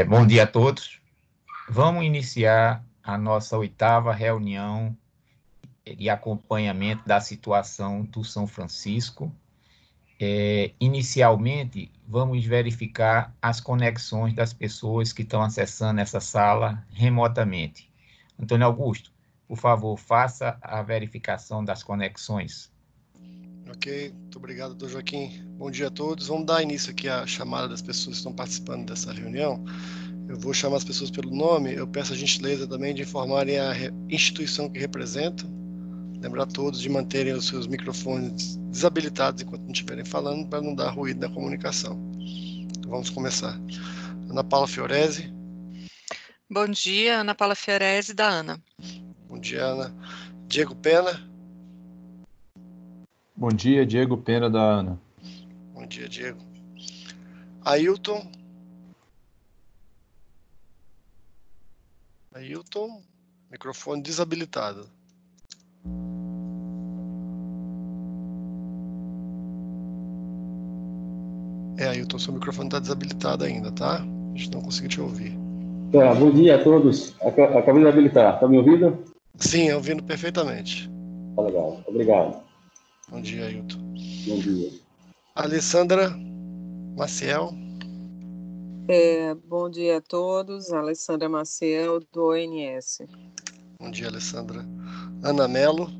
Bom dia a todos. Vamos iniciar a nossa 8ª reunião de acompanhamento da situação do São Francisco. Inicialmente, vamos verificar as conexões das pessoas que estão acessando essa sala remotamente. Antônio Augusto, por favor, faça a verificação das conexões. Ok, muito obrigado, doutor Joaquim. Bom dia a todos. Vamos dar início aqui à chamada das pessoas que estão participando dessa reunião. Eu vou chamar as pessoas pelo nome. Eu peço a gentileza também de informarem a instituição que representam. Lembrar a todos de manterem os seus microfones desabilitados enquanto não estiverem falando, para não dar ruído na comunicação. Então, vamos começar. Ana Paula Fiorese. Bom dia, Ana Paula Fiorese, da ANA. Bom dia, Ana. Diego Pena. Bom dia, Diego Pena, da ANA. Bom dia, Diego. Ailton. Ailton, microfone desabilitado. Ailton, seu microfone está desabilitado ainda, tá? A gente não conseguiu te ouvir. Tá, bom dia a todos. Acabei de habilitar. Está me ouvindo? Sim, ouvindo perfeitamente. Tá legal, obrigado. Bom dia, Ailton. Bom dia. Alessandra Maciel. Bom dia a todos. Alessandra Maciel, do ONS. Bom dia, Alessandra. Ana Mello.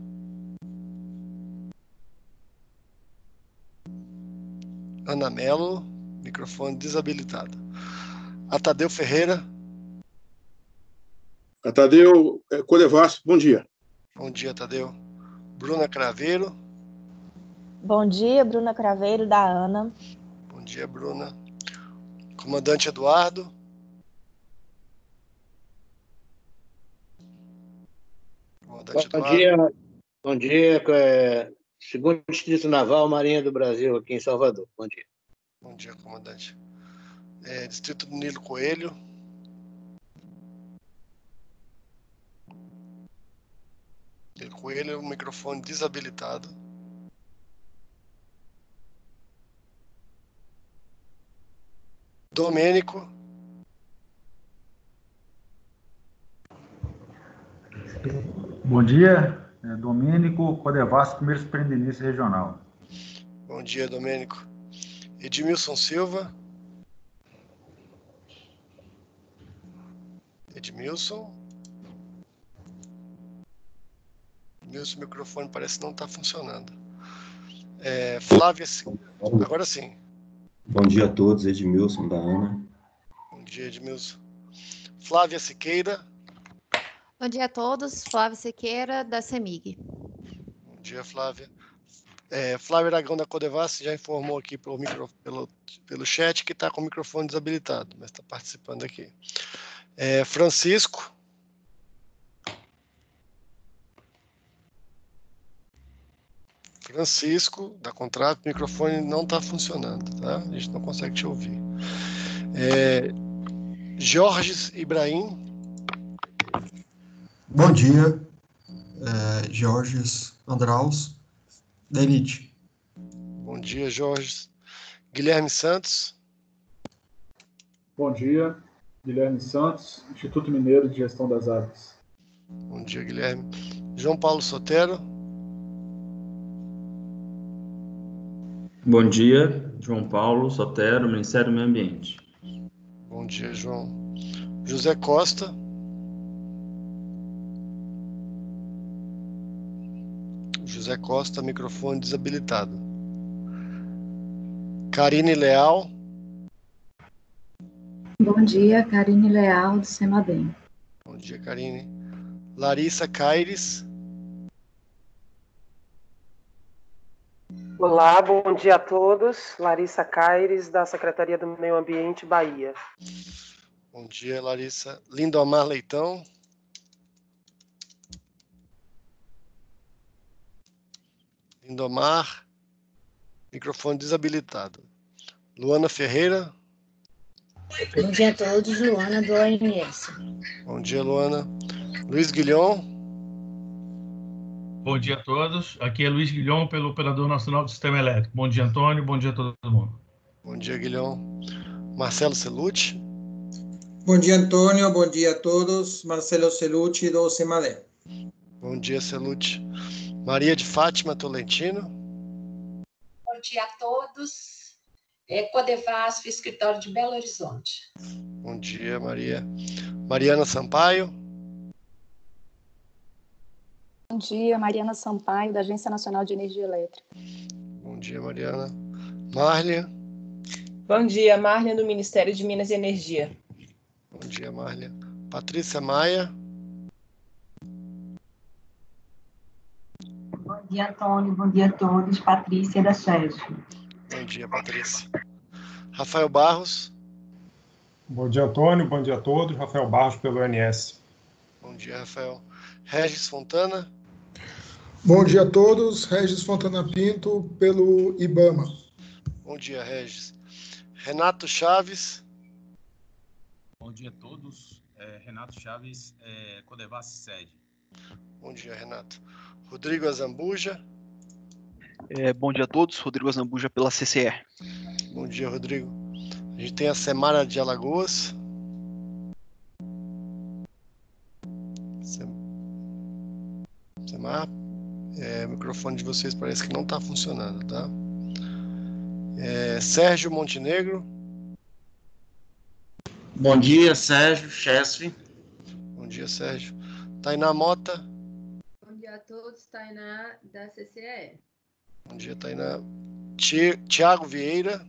Ana Mello, microfone desabilitado. Atadeu Ferreira. Atadeu Codevasco, bom dia. Bom dia, Tadeu. Bruna Craveiro. Bom dia, Bruna Craveiro, da ANA. Bom dia, Bruna. Comandante Eduardo. Comandante Eduardo. Bom dia, Segundo Distrito Naval, Marinha do Brasil, aqui em Salvador. Bom dia. Bom dia, comandante. Distrito do Nilo Coelho. Nilo Coelho, o microfone desabilitado. Domênico. Bom dia, Domênico Codevasco, primeiro superintendente regional. Bom dia, Domênico. Edmilson Silva. Edmilson, o microfone parece não estar funcionando. Flávia, agora sim. Bom dia a todos, Edmilson, da ANA. Bom dia, Edmilson. Flávia Siqueira. Bom dia a todos, Flávia Siqueira, da CEMIG. Bom dia, Flávia. Flávia Aragão, da Codevas, já informou aqui pelo chat que está com o microfone desabilitado, mas está participando aqui. Francisco. Francisco, da Contrato, o microfone não está funcionando, tá? A gente não consegue te ouvir. Jorge Ibrahim. Bom dia, Jorge Andraus, da Elite. Bom dia, Jorge. Guilherme Santos. Bom dia, Guilherme Santos, Instituto Mineiro de Gestão das Águas. Bom dia, Guilherme. João Paulo Sotero. Bom dia, João Paulo Sotero, Ministério do Meio Ambiente. Bom dia, João. José Costa. José Costa, microfone desabilitado. Karine Leal. Bom dia, Karine Leal, do Semabem. Bom dia, Karine. Larissa Caires. Olá, bom dia a todos. Larissa Caires, da Secretaria do Meio Ambiente, Bahia. Bom dia, Larissa. Lindomar Leitão. Lindomar, microfone desabilitado. Luana Ferreira. Bom dia a todos, Luana, do ONS. Bom dia, Luana. Luiz Guilhom. Bom dia a todos. Aqui é Luiz Guilhom, pelo Operador Nacional do Sistema Elétrico. Bom dia, Antônio. Bom dia a todo mundo. Bom dia, Guilhom. Marcelo Celucci. Bom dia, Antônio. Bom dia a todos. Marcelo Celucci, do CEMADEM. Bom dia, Celucci. Maria de Fátima Tolentino. Bom dia a todos. Codevasf, escritório de Belo Horizonte. Bom dia, Maria. Mariana Sampaio. Bom dia, Mariana Sampaio, da Agência Nacional de Energia Elétrica. Bom dia, Mariana. Márlia. Bom dia, Márlia, do Ministério de Minas e Energia. Bom dia, Márlia. Patrícia Maia. Bom dia, Antônio. Bom dia a todos. Patrícia, da SESG. Bom dia, Patrícia. Rafael Barros. Bom dia, Antônio. Bom dia a todos. Rafael Barros, pelo ONS. Bom dia, Rafael. Regis Fontana. Bom dia a todos. Regis Fontana Pinto, pelo IBAMA. Bom dia, Regis. Renato Chaves. Bom dia a todos. Renato Chaves, Codevasf sede. Bom dia, Renato. Rodrigo Azambuja. Bom dia a todos. Rodrigo Azambuja, pela CCE. Bom dia, Rodrigo. A gente tem a Semara de Alagoas. Semar. O microfone de vocês parece que não está funcionando, tá? Sérgio Montenegro. Bom dia, Sérgio, Chesf. Bom dia, Sérgio. Tainá Mota. Bom dia a todos, Tainá, da CCE. Bom dia, Tainá. Tiago Vieira.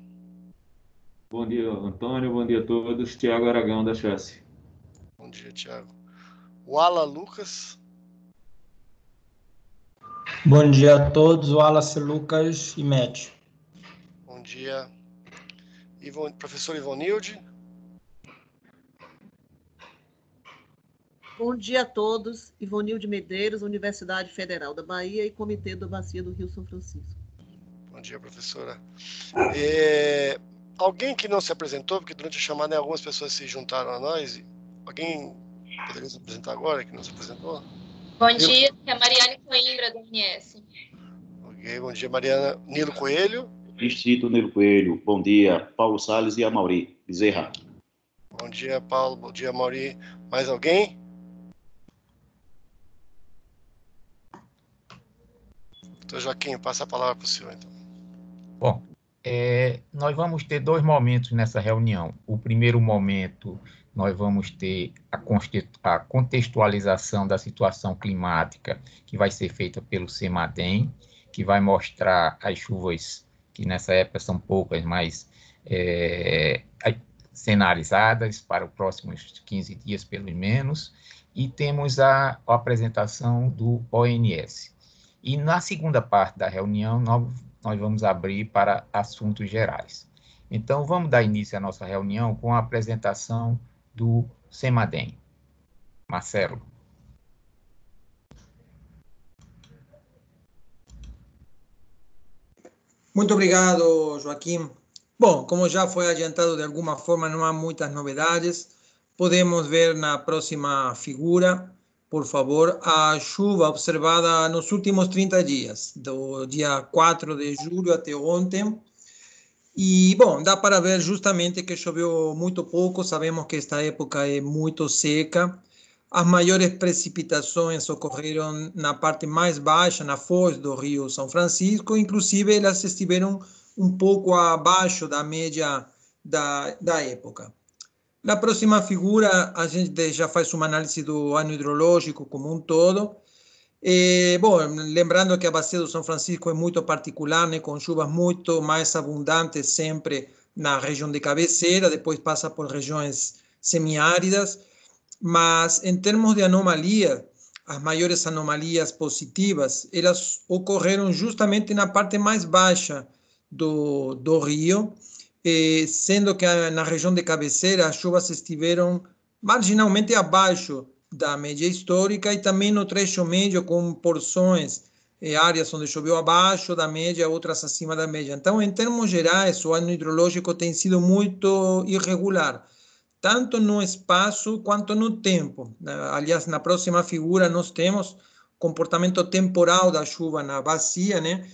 Bom dia, Antônio. Bom dia a todos. Tiago Aragão, da Chesf. Bom dia, Tiago. Wala Lucas. Bom dia a todos, Wallace, Lucas e Matt. Bom dia, professor Ivonilde. Bom dia a todos, Ivonilde Medeiros, Universidade Federal da Bahia e Comitê da Bacia do Rio São Francisco. Bom dia, professora. Alguém que não se apresentou, porque durante a chamada algumas pessoas se juntaram a nós, alguém poderia se apresentar agora, que não se apresentou? Bom dia, é a Mariane Coimbra, do ONS. Ok, bom dia, Mariana. Nilo Coelho. Distrito Nilo Coelho. Bom dia, Paulo Salles e Amauri Bezerra. Bom dia, Paulo. Bom dia, Amauri. Mais alguém? Doutor Joaquim, passa a palavra para o senhor, então. Bom, nós vamos ter dois momentos nessa reunião. O primeiro momento, nós vamos ter a contextualização da situação climática, que vai ser feita pelo CEMADEM, que vai mostrar as chuvas, que nessa época são poucas, mas cenarizadas para os próximos 15 dias, pelo menos, e temos a apresentação do ONS. E na segunda parte da reunião, nós vamos abrir para assuntos gerais. Então, vamos dar início à nossa reunião com a apresentação do CEMADEM. Marcelo. Muito obrigado, Joaquim. Bom, como já foi adiantado de alguma forma, não há muitas novidades. Podemos ver na próxima figura, por favor, a chuva observada nos últimos 30 dias, do dia 4 de julho até ontem. E, bom, dá para ver justamente que choveu muito pouco, sabemos que esta época é muito seca. As maiores precipitações ocorreram na parte mais baixa, na foz do Rio São Francisco, inclusive elas estiveram um pouco abaixo da média da época. Na próxima figura, a gente já faz uma análise do ano hidrológico como um todo. Bom, lembrando que a bacia do São Francisco é muito particular, né, com chuvas muito mais abundantes sempre na região de cabeceira, depois passa por regiões semiáridas, mas em termos de anomalia, as maiores anomalias positivas, elas ocorreram justamente na parte mais baixa do rio, sendo que na região de cabeceira as chuvas estiveram marginalmente abaixo da média histórica e também no trecho médio com porções, áreas onde choveu abaixo da média, outras acima da média. Então, em termos gerais, o ano hidrológico tem sido muito irregular, tanto no espaço quanto no tempo. Aliás, na próxima figura nós temos comportamento temporal da chuva na bacia, né?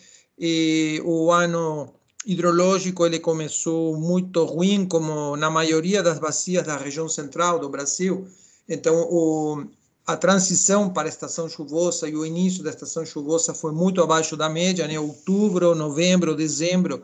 E o ano hidrológico ele começou muito ruim, como na maioria das bacias da região central do Brasil. Então, a transição para a estação chuvosa e o início da estação chuvosa foi muito abaixo da média, né? Outubro, novembro, dezembro,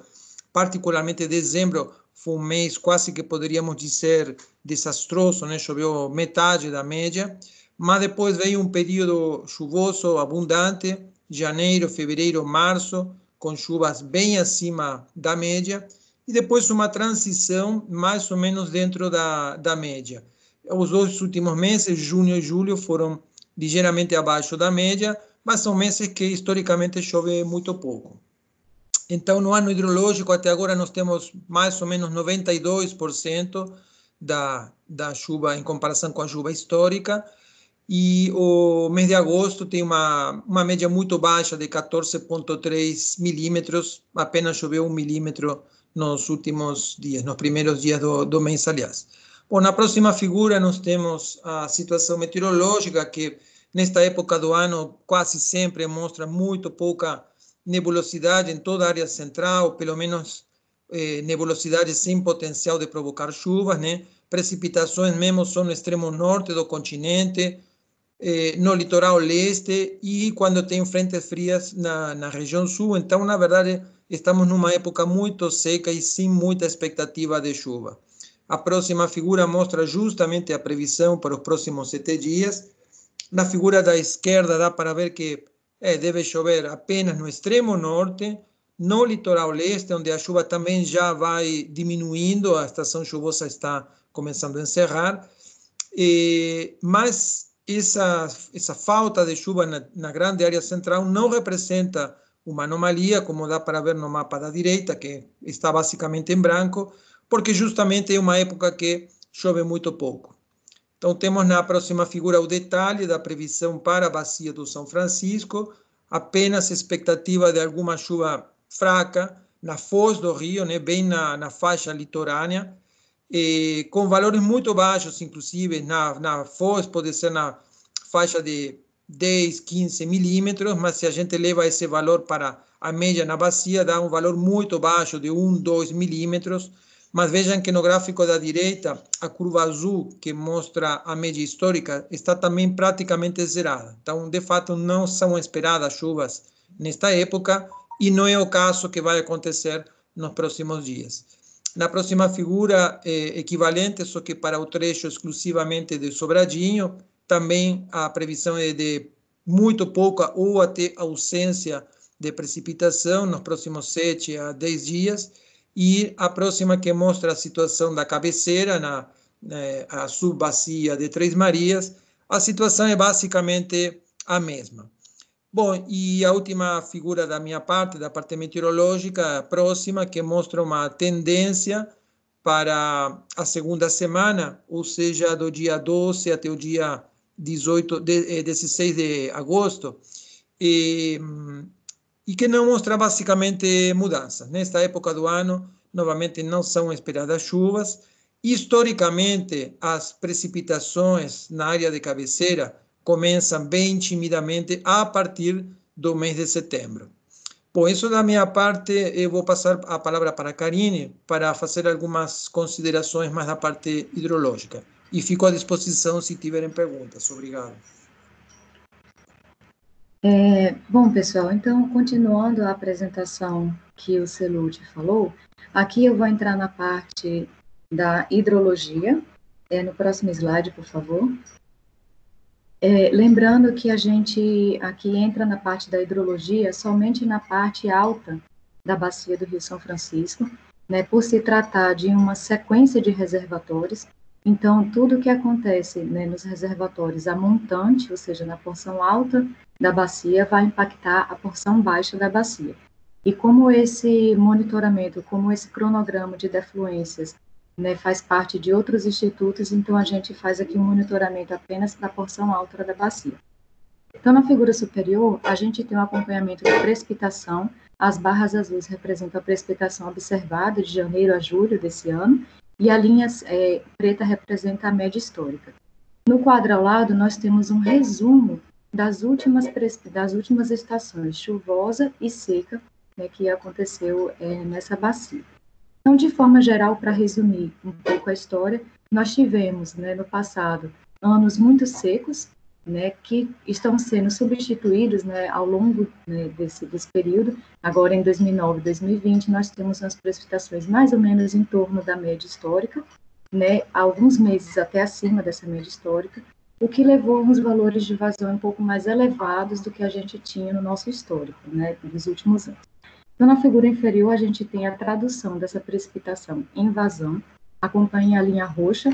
particularmente dezembro, foi um mês quase que poderíamos dizer desastroso, né? Choveu metade da média, mas depois veio um período chuvoso abundante, janeiro, fevereiro, março, com chuvas bem acima da média, e depois uma transição mais ou menos dentro da média. Os 2 últimos meses, junho e julho, foram ligeiramente abaixo da média, mas são meses que historicamente chove muito pouco. Então, no ano hidrológico, até agora, nós temos mais ou menos 92% da chuva em comparação com a chuva histórica, e o mês de agosto tem uma média muito baixa de 14,3 milímetros, apenas choveu 1 milímetro nos últimos dias, nos primeiros dias do mês, aliás. Bom, na próxima figura nós temos a situação meteorológica, que nesta época do ano quase sempre mostra muito pouca nebulosidade em toda a área central, pelo menos nebulosidade sem potencial de provocar chuvas, né? Precipitações mesmo só no extremo norte do continente, no litoral leste e quando tem frentes frias na região sul. Então, na verdade, estamos numa época muito seca e sem muita expectativa de chuva. A próxima figura mostra justamente a previsão para os próximos 7 dias. Na figura da esquerda dá para ver que deve chover apenas no extremo norte, no litoral leste, onde a chuva também já vai diminuindo, a estação chuvosa está começando a encerrar, mas essa falta de chuva na grande área central não representa uma anomalia, como dá para ver no mapa da direita, que está basicamente em branco, porque justamente é uma época que chove muito pouco. Então, temos na próxima figura o detalhe da previsão para a bacia do São Francisco, apenas expectativa de alguma chuva fraca na foz do rio, né, bem na faixa litorânea, com valores muito baixos, inclusive na foz pode ser na faixa de 10, 15 milímetros, mas se a gente leva esse valor para a média na bacia, dá um valor muito baixo de 1, 2 milímetros, mas vejam que no gráfico da direita, a curva azul, que mostra a média histórica, está também praticamente zerada. Então, de fato, não são esperadas chuvas nesta época, e não é o caso que vai acontecer nos próximos dias. Na próxima figura, equivalente, só que para o trecho exclusivamente de Sobradinho, também a previsão é de muito pouca ou até ausência de precipitação nos próximos 7 a 10 dias, e a próxima que mostra a situação da cabeceira, a subbacia de Três Marias, a situação é basicamente a mesma. Bom, e a última figura da minha parte, da parte meteorológica, a próxima, que mostra uma tendência para a segunda semana, ou seja, do dia 12 até o dia 16 de agosto, e que não mostra basicamente mudanças. Nesta época do ano, novamente, não são esperadas chuvas. Historicamente, as precipitações na área de cabeceira começam bem timidamente a partir do mês de setembro. Bom, isso da minha parte, eu vou passar a palavra para a Karine para fazer algumas considerações mais da parte hidrológica. E fico à disposição se tiverem perguntas. Obrigado. Bom, pessoal, então, continuando a apresentação que o Celude falou, aqui eu vou entrar na parte da hidrologia. No próximo slide, por favor. Lembrando que a gente aqui entra na parte da hidrologia somente na parte alta da bacia do Rio São Francisco, né, por se tratar de uma sequência de reservatórios. Então, tudo que acontece, né, nos reservatórios a montante, ou seja, na porção alta da bacia, vai impactar a porção baixa da bacia. E como esse monitoramento, como esse cronograma de defluências, né, faz parte de outros institutos, então a gente faz aqui um monitoramento apenas para a porção alta da bacia. Então, na figura superior, a gente tem um acompanhamento da precipitação. As barras azuis representam a precipitação observada de janeiro a julho desse ano, e a linha preta representa a média histórica. No quadro ao lado, nós temos um resumo das últimas estações, chuvosa e seca, né, que aconteceu nessa bacia. Então, de forma geral, para resumir um pouco a história, nós tivemos, né, no passado, anos muito secos, né, que estão sendo substituídos, né, ao longo, né, desse período. Agora, em 2009 e 2020, nós temos as precipitações mais ou menos em torno da média histórica, né, alguns meses até acima dessa média histórica, o que levou a uns valores de vazão um pouco mais elevados do que a gente tinha no nosso histórico, né, nos últimos anos. Então, na figura inferior, a gente tem a tradução dessa precipitação em vazão. Acompanhe a linha roxa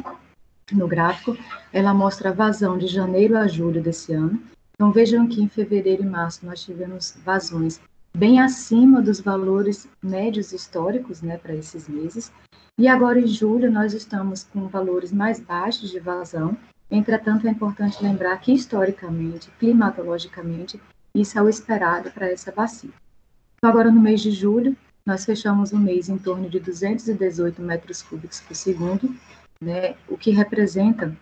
no gráfico, ela mostra a vazão de janeiro a julho desse ano. Então, vejam que em fevereiro e março nós tivemos vazões bem acima dos valores médios históricos, né, para esses meses. E agora, em julho, nós estamos com valores mais baixos de vazão. Entretanto, é importante lembrar que, historicamente, climatologicamente, isso é o esperado para essa bacia. Então, agora, no mês de julho, nós fechamos o mês em torno de 218 metros cúbicos por segundo, né, o que representa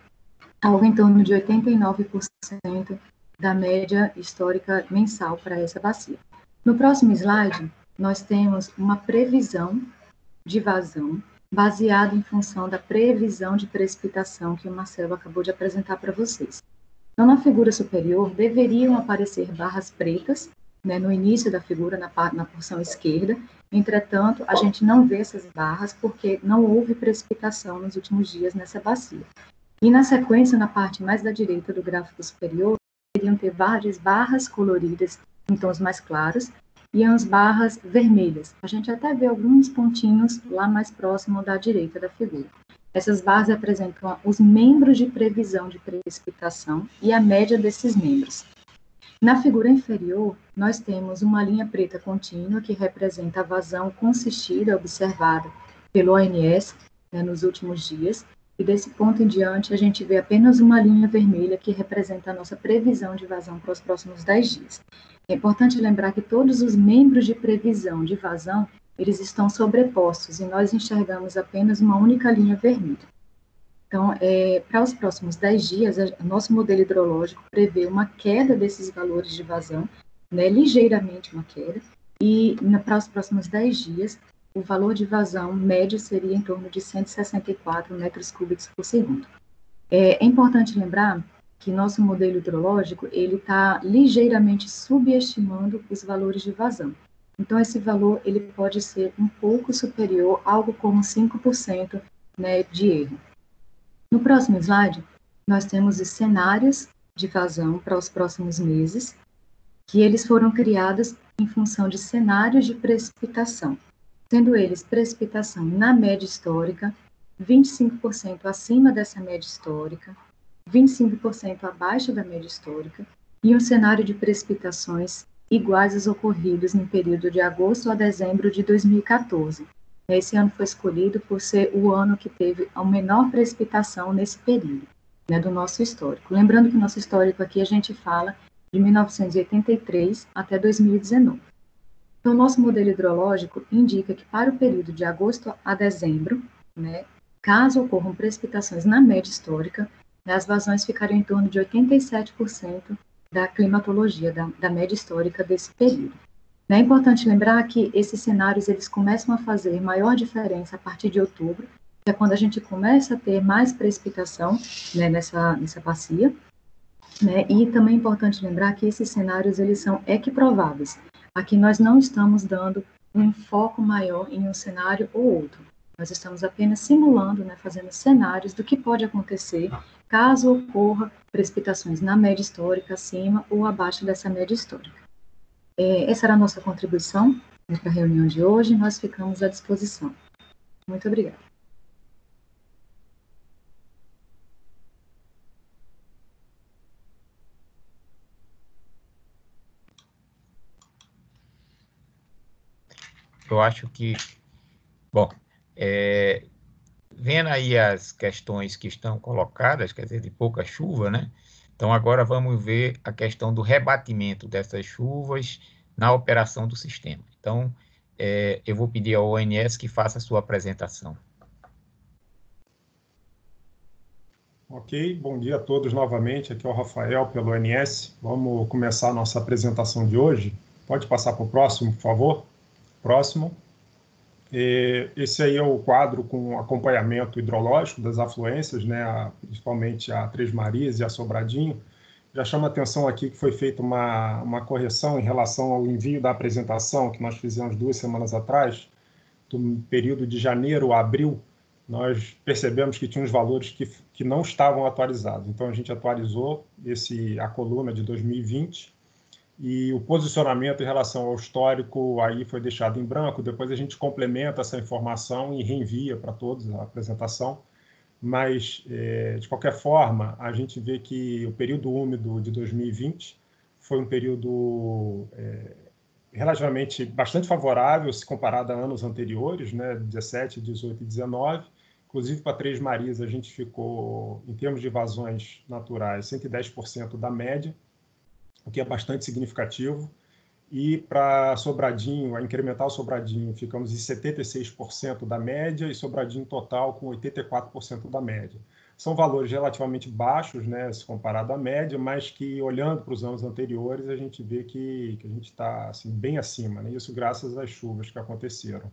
algo em torno de 89% da média histórica mensal para essa bacia. No próximo slide, nós temos uma previsão de vazão baseada em função da previsão de precipitação que o Marcelo acabou de apresentar para vocês. Então, na figura superior, deveriam aparecer barras pretas, né, no início da figura, na porção esquerda. Entretanto, a gente não vê essas barras porque não houve precipitação nos últimos dias nessa bacia. E na sequência, na parte mais da direita do gráfico superior, deveriam ter várias barras coloridas em tons mais claros e as barras vermelhas. A gente até vê alguns pontinhos lá mais próximo da direita da figura. Essas barras representam os membros de previsão de precipitação e a média desses membros. Na figura inferior, nós temos uma linha preta contínua que representa a vazão consistida observada pelo ONS, né, nos últimos dias, e desse ponto em diante a gente vê apenas uma linha vermelha que representa a nossa previsão de vazão para os próximos 10 dias. É importante lembrar que todos os membros de previsão de vazão, eles estão sobrepostos e nós enxergamos apenas uma única linha vermelha. Então, para os próximos 10 dias, o nosso modelo hidrológico prevê uma queda desses valores de vazão, né, ligeiramente uma queda, e para os próximos 10 dias, o valor de vazão médio seria em torno de 164 metros cúbicos por segundo. É importante lembrar que nosso modelo hidrológico, ele está ligeiramente subestimando os valores de vazão. Então, esse valor, ele pode ser um pouco superior, algo como 5%, né, de erro. No próximo slide, nós temos os cenários de vazão para os próximos meses, que eles foram criados em função de cenários de precipitação, sendo eles precipitação na média histórica, 25% acima dessa média histórica, 25% abaixo da média histórica, e um cenário de precipitações iguais aos ocorridos no período de agosto a dezembro de 2014. Esse ano foi escolhido por ser o ano que teve a menor precipitação nesse período, né, do nosso histórico. Lembrando que o nosso histórico aqui a gente fala de 1983 até 2019. Então, o nosso modelo hidrológico indica que para o período de agosto a dezembro, né, caso ocorram precipitações na média histórica, né, as vazões ficariam em torno de 87% da climatologia, da média histórica desse período. É importante lembrar que esses cenários eles começam a fazer maior diferença a partir de outubro, que é quando a gente começa a ter mais precipitação, né, nessa bacia, né, e também é importante lembrar que esses cenários eles são equiprováveis. Aqui nós não estamos dando um foco maior em um cenário ou outro, nós estamos apenas simulando, né, fazendo cenários do que pode acontecer caso ocorra precipitações na média histórica, acima ou abaixo dessa média histórica. Essa era a nossa contribuição para a reunião de hoje, nós ficamos à disposição. Muito obrigada. Eu acho que, bom, vendo aí as questões que estão colocadas, quer dizer, de pouca chuva, né? Então, agora vamos ver a questão do rebatimento dessas chuvas na operação do sistema. Então, eu vou pedir ao ONS que faça a sua apresentação. Ok, bom dia a todos novamente. Aqui é o Rafael, pelo ONS. Vamos começar a nossa apresentação de hoje. Pode passar para o próximo, por favor? Próximo. Esse aí é o quadro com acompanhamento hidrológico das afluências, né, principalmente a Três Marias e a Sobradinho. Já chama a atenção aqui que foi feita uma correção em relação ao envio da apresentação que nós fizemos 2 semanas atrás, do período de janeiro a abril. Nós percebemos que tinha uns valores que não estavam atualizados. Então, a gente atualizou a coluna de 2020, e o posicionamento em relação ao histórico aí foi deixado em branco. Depois a gente complementa essa informação e reenvia para todos a apresentação. Mas, de qualquer forma, a gente vê que o período úmido de 2020 foi um período relativamente bastante favorável se comparado a anos anteriores, né, 17, 18 e 19. Inclusive, para Três Marias, a gente ficou, em termos de vazões naturais, 110% da média, o que é bastante significativo. E para Sobradinho, a incremental Sobradinho, ficamos em 76% da média e Sobradinho total com 84% da média. São valores relativamente baixos, né, se comparado à média, mas que, olhando para os anos anteriores, a gente vê que a gente está assim, bem acima, né? Isso graças às chuvas que aconteceram.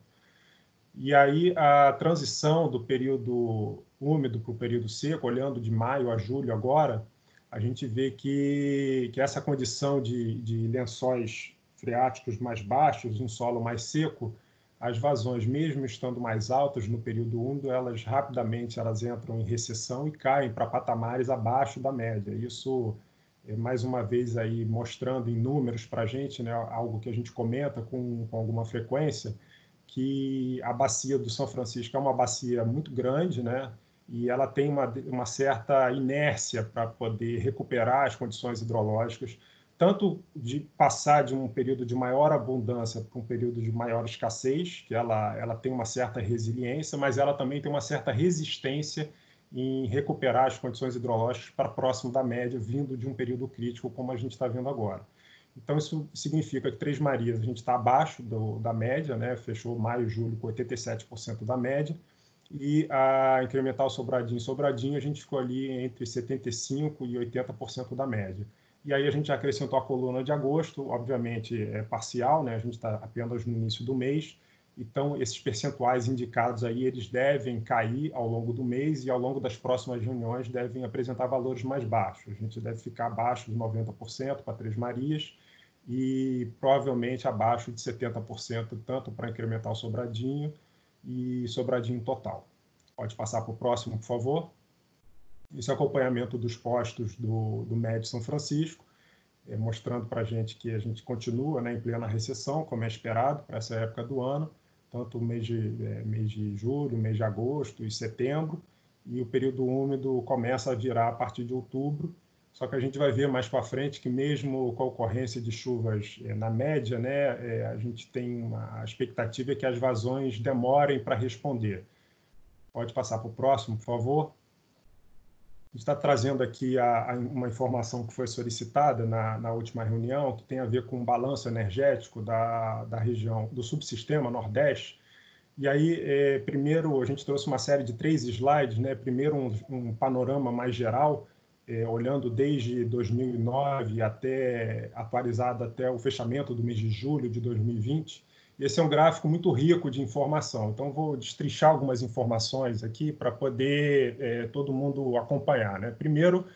E aí a transição do período úmido para o período seco, olhando de maio a julho agora, a gente vê que essa condição de lençóis freáticos mais baixos, um solo mais seco, as vazões, mesmo estando mais altas no período úmido, elas rapidamente entram em recessão e caem para patamares abaixo da média. Isso, mais uma vez, aí, mostrando em números para a gente, né, algo que a gente comenta com alguma frequência, que a bacia do São Francisco é uma bacia muito grande, né, e ela tem uma certa inércia para poder recuperar as condições hidrológicas, tanto de passar de um período de maior abundância para um período de maior escassez, que ela tem uma certa resiliência, mas ela também tem uma certa resistência em recuperar as condições hidrológicas para próximo da média, vindo de um período crítico, como a gente está vendo agora. Então, isso significa que Três Marias a gente está abaixo da média, né? Fechou maio e julho com 87% da média, e a incremental Sobradinho, a gente ficou ali entre 75% e 80% da média. E aí a gente acrescentou a coluna de agosto, obviamente é parcial, né? A gente está apenas no início do mês, então esses percentuais indicados aí, eles devem cair ao longo do mês e ao longo das próximas reuniões devem apresentar valores mais baixos. A gente deve ficar abaixo de 90% para Três Marias e provavelmente abaixo de 70%, tanto para incremental Sobradinho e Sobradinho total. Pode passar para o próximo, por favor. Esse é o acompanhamento dos postos do Médio São Francisco, mostrando para a gente que a gente continua, né, em plena recessão, como é esperado para essa época do ano, tanto o mês de julho, mês de agosto e setembro, e o período úmido começa a virar a partir de outubro, só que a gente vai ver mais para frente que mesmo com a ocorrência de chuvas na média, né, a gente tem a expectativa que as vazões demorem para responder. Pode passar para o próximo, por favor. A gente está trazendo aqui uma informação que foi solicitada na última reunião, que tem a ver com o balanço energético da região, do subsistema Nordeste. E aí, primeiro, a gente trouxe uma série de 3 slides, né? Primeiro, um panorama mais geral, olhando desde 2009 atualizado até o fechamento do mês de julho de 2020. Esse é um gráfico muito rico de informação, então vou destrinchar algumas informações aqui para poder todo mundo acompanhar, né? Primeiro,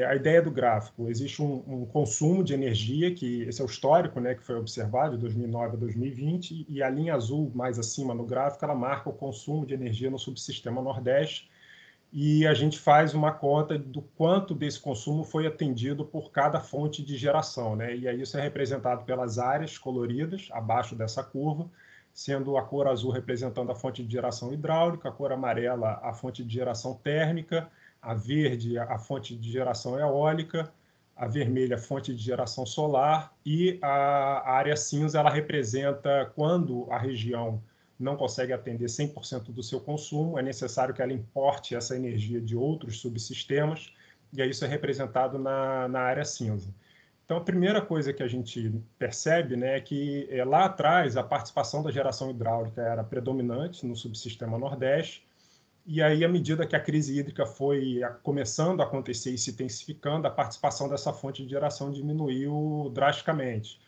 a ideia do gráfico. Existe um consumo de energia, que esse é o histórico, né, que foi observado de 2009 a 2020, e a linha azul mais acima no gráfico, ela marca o consumo de energia no subsistema Nordeste, e a gente faz uma conta do quanto desse consumo foi atendido por cada fonte de geração, né? E aí isso é representado pelas áreas coloridas abaixo dessa curva, sendo a cor azul representando a fonte de geração hidráulica, a cor amarela a fonte de geração térmica, a verde a fonte de geração eólica, a vermelha a fonte de geração solar, e a área cinza ela representa quando a região não consegue atender 100% do seu consumo, é necessário que ela importe essa energia de outros subsistemas, e aí isso é representado na área cinza. Então, a primeira coisa que a gente percebe, né, é que lá atrás a participação da geração hidráulica era predominante no subsistema Nordeste, e aí, à medida que a crise hídrica foi começando a acontecer e se intensificando, a participação dessa fonte de geração diminuiu drasticamente.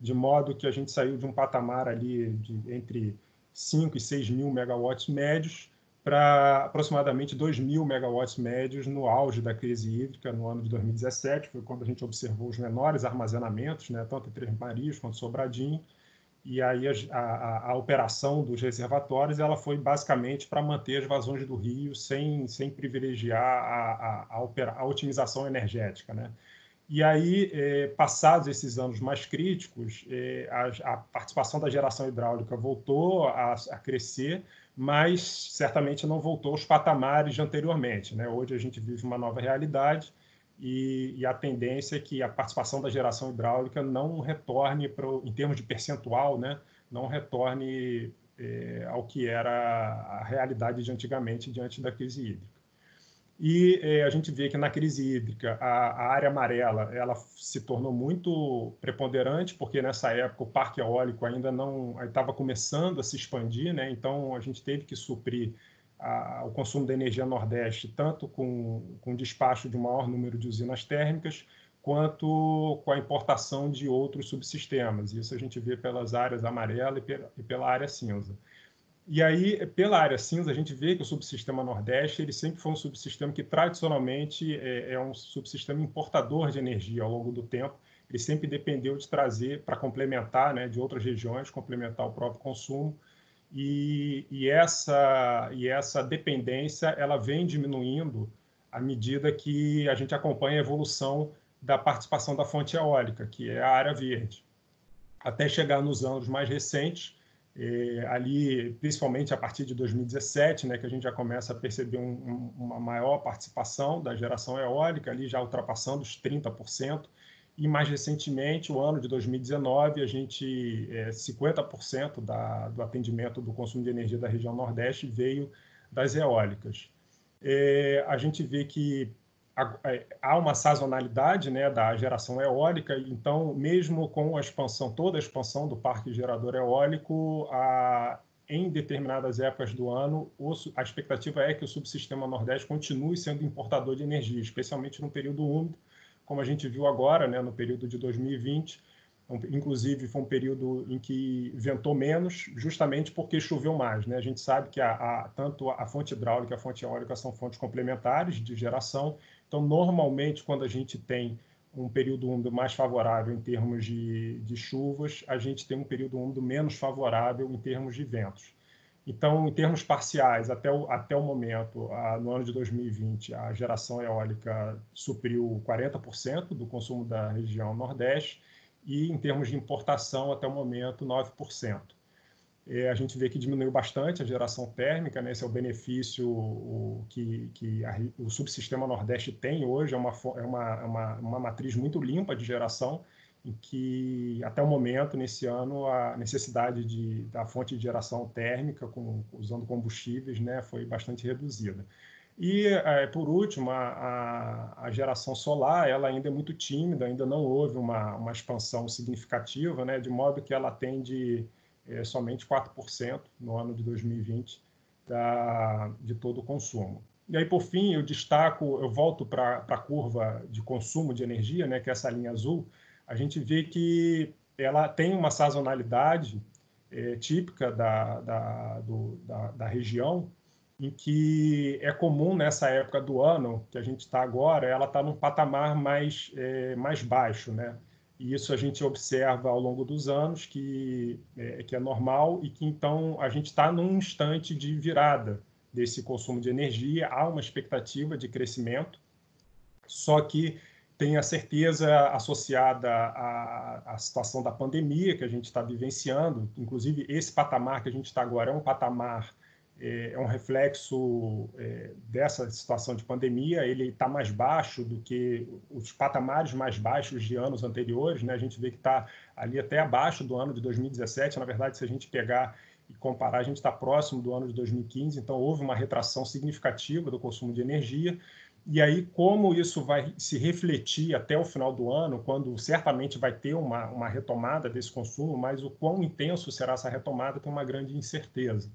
de modo que a gente saiu de um patamar ali entre 5 e 6 mil megawatts médios para aproximadamente 2 mil megawatts médios no auge da crise hídrica, no ano de 2017, foi quando a gente observou os menores armazenamentos, né, tanto em Três Marias quanto Sobradinho, e aí a operação dos reservatórios ela foi basicamente para manter as vazões do rio sem privilegiar a otimização energética, né? E aí, passados esses anos mais críticos, a participação da geração hidráulica voltou a crescer, mas certamente não voltou aos patamares de anteriormente, né? Hoje a gente vive uma nova realidade e a tendência é que a participação da geração hidráulica não retorne, em termos de percentual, né? Não retorne ao que era a realidade de antigamente diante da crise hídrica. E a gente vê que na crise hídrica a área amarela ela se tornou muito preponderante, porque nessa época o parque eólico ainda não estava começando a se expandir, né? Então a gente teve que suprir o consumo da energia Nordeste, tanto com despacho de um maior número de usinas térmicas, quanto com a importação de outros subsistemas. Isso a gente vê pelas áreas amarela e pela área cinza. E aí, pela área cinza, a gente vê que o subsistema Nordeste ele sempre foi um subsistema que, tradicionalmente, é um subsistema importador de energia ao longo do tempo. Ele sempre dependeu de trazer para complementar, né, de outras regiões, complementar o próprio consumo. E essa dependência ela vem diminuindo à medida que a gente acompanha a evolução da participação da fonte eólica, que é a área verde, até chegar nos anos mais recentes, ali, principalmente a partir de 2017, né, que a gente já começa a perceber uma maior participação da geração eólica, ali já ultrapassando os 30%, e mais recentemente, o ano de 2019, a gente 50% do atendimento do consumo de energia da região Nordeste veio das eólicas. A gente vê que há uma sazonalidade, né, da geração eólica, então, mesmo com a expansão, toda a expansão do parque gerador eólico, em determinadas épocas do ano, a expectativa é que o subsistema Nordeste continue sendo importador de energia, especialmente no período úmido, como a gente viu agora, né, no período de 2020, inclusive foi um período em que ventou menos, justamente porque choveu mais, né? A gente sabe que tanto a fonte hidráulica e a fonte eólica são fontes complementares de geração, então, normalmente, quando a gente tem um período úmido mais favorável em termos de chuvas, a gente tem um período úmido menos favorável em termos de ventos. Então, em termos parciais, até o momento, no ano de 2020, a geração eólica supriu 40% do consumo da região Nordeste e, em termos de importação, até o momento, 9%. A gente vê que diminuiu bastante a geração térmica, né? Esse é o benefício que o subsistema Nordeste tem hoje, é uma matriz muito limpa de geração, em que, até o momento, nesse ano, a necessidade da fonte de geração térmica, usando combustíveis, né, foi bastante reduzida. E, por último, a geração solar, ela ainda é muito tímida, ainda não houve uma expansão significativa, né, de modo que ela atende somente 4% no ano de 2020 de todo o consumo. E aí, por fim, eu volto para a curva de consumo de energia, né, que é essa linha azul. A gente vê que ela tem uma sazonalidade típica da região, em que é comum nessa época do ano que a gente está agora, ela está num patamar mais baixo, né? E isso a gente observa ao longo dos anos, que é normal, e que então a gente está num instante de virada desse consumo de energia, há uma expectativa de crescimento, só que tem a certeza associada à situação da pandemia que a gente está vivenciando. Inclusive, esse patamar que a gente está agora é um patamar, é um reflexo dessa situação de pandemia. Ele está mais baixo do que os patamares mais baixos de anos anteriores, né? A gente vê que está ali até abaixo do ano de 2017. Na verdade, se a gente pegar e comparar, a gente está próximo do ano de 2015, então houve uma retração significativa do consumo de energia. E aí, como isso vai se refletir até o final do ano, quando certamente vai ter uma retomada desse consumo, mas o quão intenso será essa retomada tem uma grande incerteza.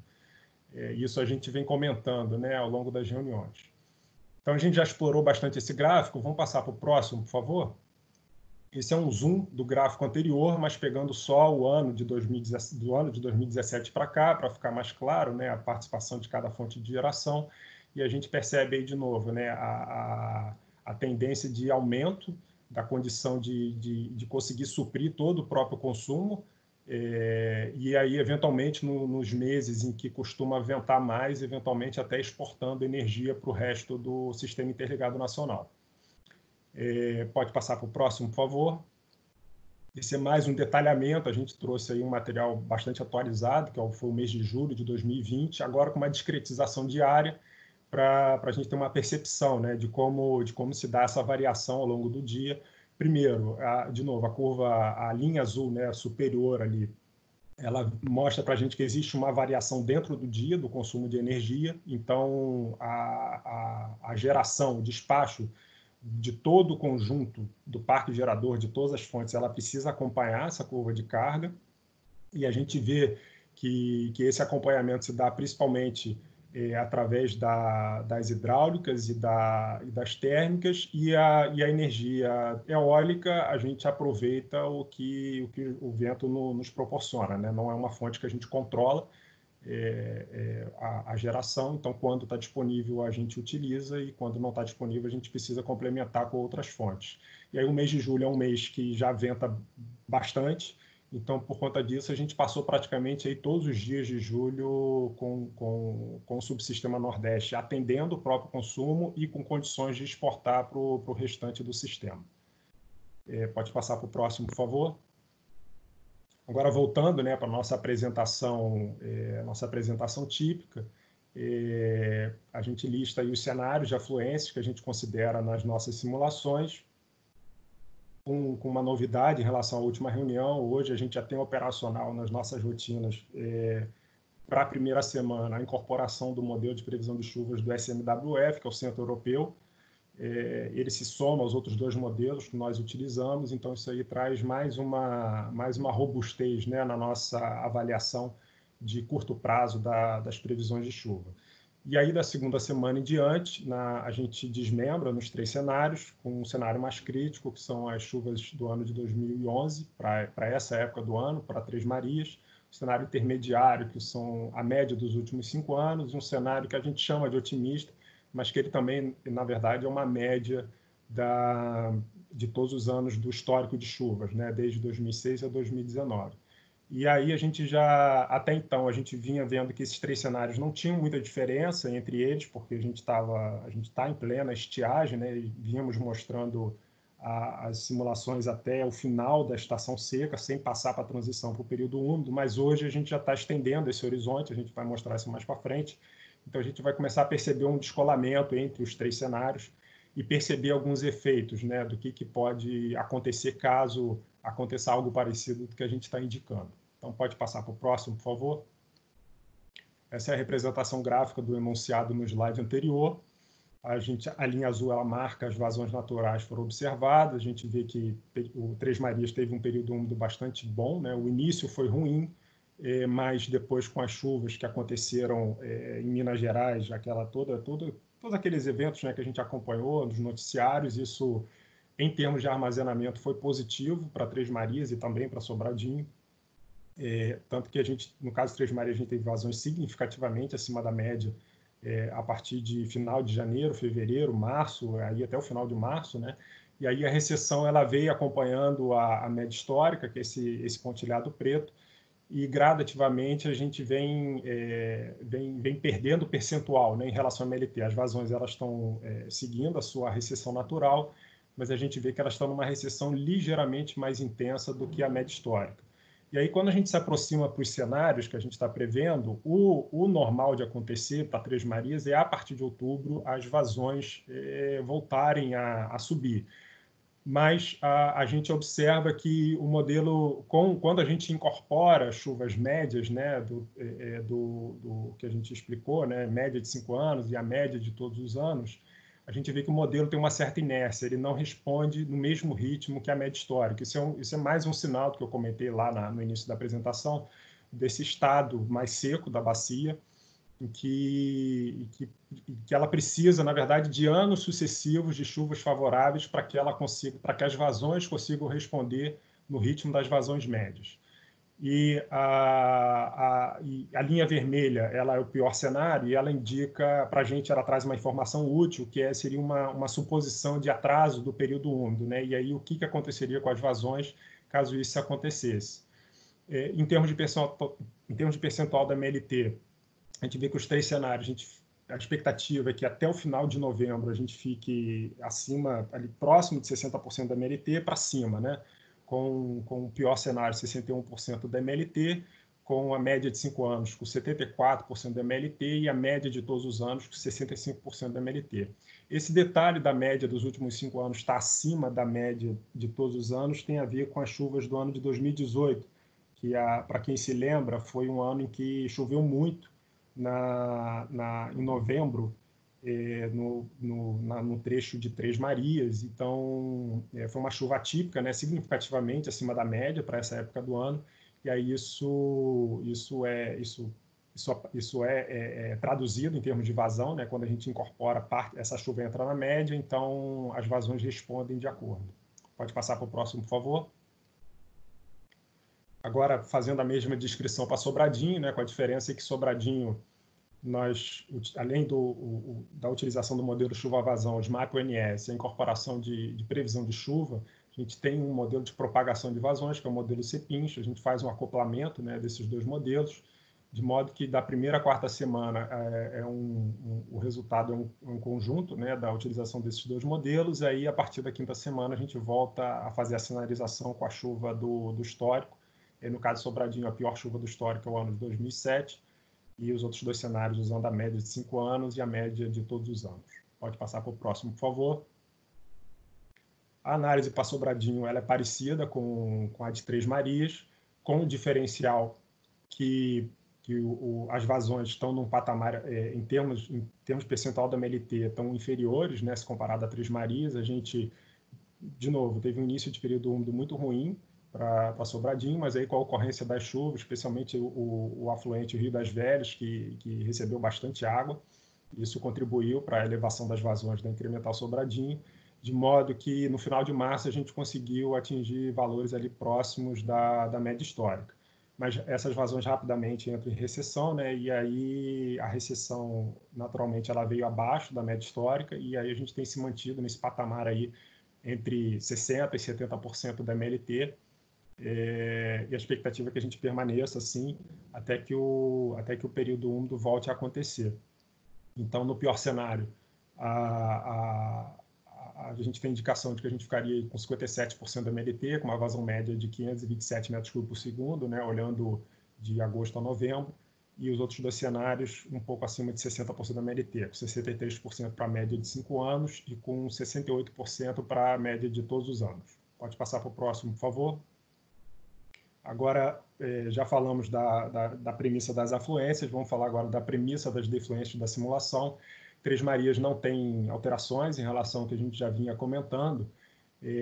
Isso a gente vem comentando, né, ao longo das reuniões. Então, a gente já explorou bastante esse gráfico. Vamos passar para o próximo, por favor? Esse é um zoom do gráfico anterior, mas pegando só o ano de 2017 para cá, para ficar mais claro, né, a participação de cada fonte de geração. E a gente percebe aí de novo, né, a tendência de aumento da condição de conseguir suprir todo o próprio consumo, e aí, eventualmente, nos meses em que costuma ventar mais, eventualmente até exportando energia para o resto do Sistema Interligado Nacional. Pode passar para o próximo, por favor. Esse é mais um detalhamento, a gente trouxe aí um material bastante atualizado, que foi o mês de julho de 2020, agora com uma discretização diária, para a gente ter uma percepção, né, de como se dá essa variação ao longo do dia. Primeiro, de novo, a curva, a linha azul, né, superior ali, ela mostra para a gente que existe uma variação dentro do dia do consumo de energia, então a geração, o despacho de todo o conjunto do parque gerador, de todas as fontes, ela precisa acompanhar essa curva de carga, e a gente vê que esse acompanhamento se dá principalmente através das hidráulicas e das térmicas, e a energia eólica a gente aproveita o que o vento nos proporciona, né? Não é uma fonte que a gente controla a geração, então quando está disponível a gente utiliza, e quando não está disponível a gente precisa complementar com outras fontes. E aí o mês de julho é um mês que já venta bastante, então por conta disso a gente passou praticamente aí todos os dias de julho com o subsistema Nordeste atendendo o próprio consumo e com condições de exportar para o restante do sistema. Pode passar para o próximo, por favor. Agora, voltando, né, para a nossa apresentação típica, a gente lista aí os cenários de afluências que a gente considera nas nossas simulações, com uma novidade em relação à última reunião. Hoje a gente já tem operacional nas nossas rotinas, para a primeira semana, a incorporação do modelo de previsão de chuvas do SMWF, que é o Centro Europeu. Ele se soma aos outros dois modelos que nós utilizamos, então isso aí traz mais uma robustez, né, na nossa avaliação de curto prazo das previsões de chuva. E aí, da segunda semana em diante, a gente desmembra nos 3 cenários, com um cenário mais crítico, que são as chuvas do ano de 2011, para essa época do ano, para Três Marias, o cenário intermediário, que são a média dos últimos 5 anos, e um cenário que a gente chama de otimista, mas que ele também, na verdade, é uma média de todos os anos do histórico de chuvas, né, desde 2006 a 2019. E aí até então, a gente vinha vendo que esses 3 cenários não tinham muita diferença entre eles, porque a gente está em plena estiagem, né, e vínhamos mostrando as simulações até o final da estação seca, sem passar para a transição para o período úmido, mas hoje a gente já está estendendo esse horizonte, a gente vai mostrar isso mais para frente. Então, a gente vai começar a perceber um descolamento entre os 3 cenários e perceber alguns efeitos, né, do que pode acontecer caso aconteça algo parecido do que a gente está indicando. Então, pode passar para o próximo, por favor. Essa é a representação gráfica do enunciado no slide anterior. A linha azul ela marca as vazões naturais foram observadas. A gente vê que o Três Marias teve um período úmido bastante bom, né? O início foi ruim, mas depois com as chuvas que aconteceram em Minas Gerais, todos aqueles eventos, né, que a gente acompanhou nos noticiários, isso, em termos de armazenamento, foi positivo para Três Marias e também para Sobradinho. Tanto que a gente, no caso de Três Marias, a gente teve vazões significativamente acima da média a partir de final de janeiro, fevereiro, março, aí até o final de março, né? E aí a recessão ela veio acompanhando a média histórica, que é esse pontilhado preto, e gradativamente a gente vem perdendo percentual, né, em relação à MLT. As vazões elas estão seguindo a sua recessão natural, mas a gente vê que elas estão numa recessão ligeiramente mais intensa do que a média histórica. E aí, quando a gente se aproxima para os cenários que a gente está prevendo, o normal de acontecer para Três Marias é, a partir de outubro, as vazões voltarem a subir. Mas a gente observa que o modelo, quando a gente incorpora chuvas médias, né, do que a gente explicou, né, média de 5 anos e a média de todos os anos, a gente vê que o modelo tem uma certa inércia, ele não responde no mesmo ritmo que a média histórica. Isso é mais um sinal do que eu comentei lá no início da apresentação, desse estado mais seco da bacia, em que ela precisa, na verdade, de anos sucessivos de chuvas favoráveis para que as vazões consigam responder no ritmo das vazões médias. E a linha vermelha, ela é o pior cenário, e ela indica, para a gente, ela traz uma informação útil, que seria uma suposição de atraso do período úmido, né? E aí o que aconteceria com as vazões caso isso acontecesse. Em termos de percentual da MLT, a gente vê que os 3 cenários, a expectativa é que até o final de novembro a gente fique acima, ali próximo de 60% da MLT para cima, né? Com o pior cenário, 61% da MLT, com a média de 5 anos com 74% da MLT e a média de todos os anos com 65% da MLT. Esse detalhe da média dos últimos 5 anos estar acima da média de todos os anos tem a ver com as chuvas do ano de 2018, que, para quem se lembra, foi um ano em que choveu muito em novembro, no trecho de Três Marias. Então, foi uma chuva atípica, né, significativamente acima da média para essa época do ano, e aí isso é traduzido em termos de vazão, né, quando a gente incorpora essa chuva entra na média, então as vazões respondem de acordo. Pode passar para o próximo, por favor. Agora, fazendo a mesma descrição para Sobradinho, né, com a diferença que Sobradinho, nós, além da utilização do modelo chuva-vazão, SMAP-ONS, a incorporação de previsão de chuva, a gente tem um modelo de propagação de vazões, que é o modelo CPINCH. A gente faz um acoplamento, né, desses 2 modelos, de modo que da primeira à quarta semana o resultado é um conjunto, né, da utilização desses 2 modelos, e aí a partir da quinta semana a gente volta a fazer a sinalização com a chuva do histórico. E, no caso de Sobradinho, a pior chuva do histórico é o ano de 2007, e os outros 2 cenários usando a média de 5 anos e a média de todos os anos. Pode passar para o próximo, por favor. A análise para Sobradinho ela é parecida com a de Três Marias, com o diferencial que as vazões estão num patamar, em termos percentual da MLT, estão inferiores, né, se comparado a Três Marias. A gente, de novo, teve um início de período úmido muito ruim para Sobradinho, mas aí com a ocorrência das chuvas, especialmente o afluente Rio das Velhas, que recebeu bastante água, isso contribuiu para a elevação das vazões da incremental Sobradinho, de modo que no final de março a gente conseguiu atingir valores ali próximos da média histórica. Mas essas vazões rapidamente entram em recessão, né? E aí a recessão, naturalmente, ela veio abaixo da média histórica, e aí a gente tem se mantido nesse patamar aí entre 60% e 70% da MLT, e a expectativa é que a gente permaneça assim até que o período úmido volte a acontecer. Então, no pior cenário, a gente tem indicação de que a gente ficaria com 57% da MLT, com uma vazão média de 527 metros cúbicos por segundo, né, olhando de agosto a novembro, e os outros 2 cenários um pouco acima de 60% da MLT, com 63% para a média de 5 anos e com 68% para a média de todos os anos. Pode passar para o próximo, por favor. Agora, já falamos da premissa das afluências, vamos falar agora da premissa das defluências da simulação. Três Marias não tem alterações em relação ao que a gente já vinha comentando.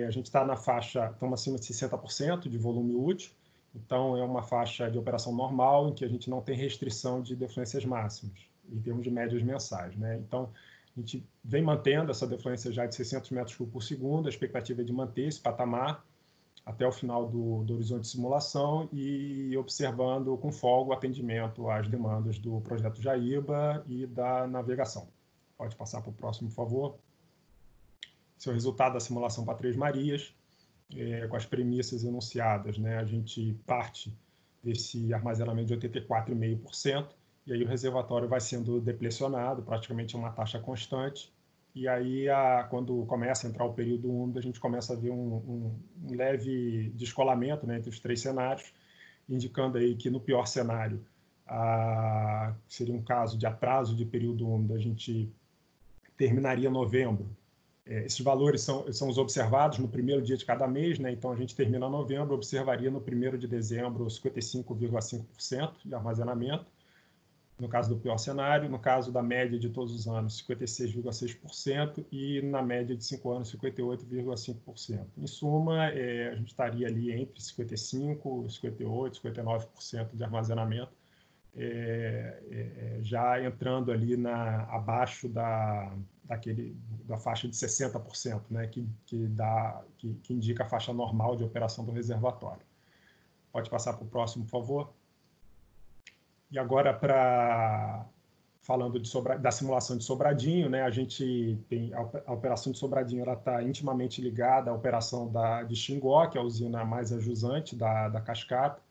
A gente está na faixa, estamos acima de 60% de volume útil, então é uma faixa de operação normal, em que a gente não tem restrição de defluências máximas, em termos de médias mensais, né? Então, a gente vem mantendo essa defluência já de 600 metros cúbicos por segundo, a expectativa é de manter esse patamar até o final do horizonte de simulação e observando com folga o atendimento às demandas do projeto Jaíba e da navegação. Pode passar para o próximo, por favor. Esse é o resultado da simulação para Três Marias, com as premissas enunciadas, né? A gente parte desse armazenamento de 84,5%, e aí o reservatório vai sendo deplecionado, praticamente uma taxa constante, e aí, quando começa a entrar o período úmido, a gente começa a ver um leve descolamento, né, entre os 3 cenários, indicando aí que no pior cenário, seria um caso de atraso de período úmido, a gente terminaria novembro. Esses valores são os observados no primeiro dia de cada mês, né? Então a gente termina novembro, observaria no 1º de dezembro 55,5% de armazenamento, no caso do pior cenário, no caso da média de todos os anos, 56,6%, e na média de 5 anos, 58,5%. Em suma, a gente estaria ali entre 55%, 58%, 59% de armazenamento já entrando ali abaixo da faixa de 60%, né, que indica a faixa normal de operação do reservatório. Pode passar para o próximo, por favor. E agora, falando da simulação de Sobradinho, né, a gente tem a operação de Sobradinho, ela está intimamente ligada à operação de Xingó, que é a usina mais ajusante da cascata,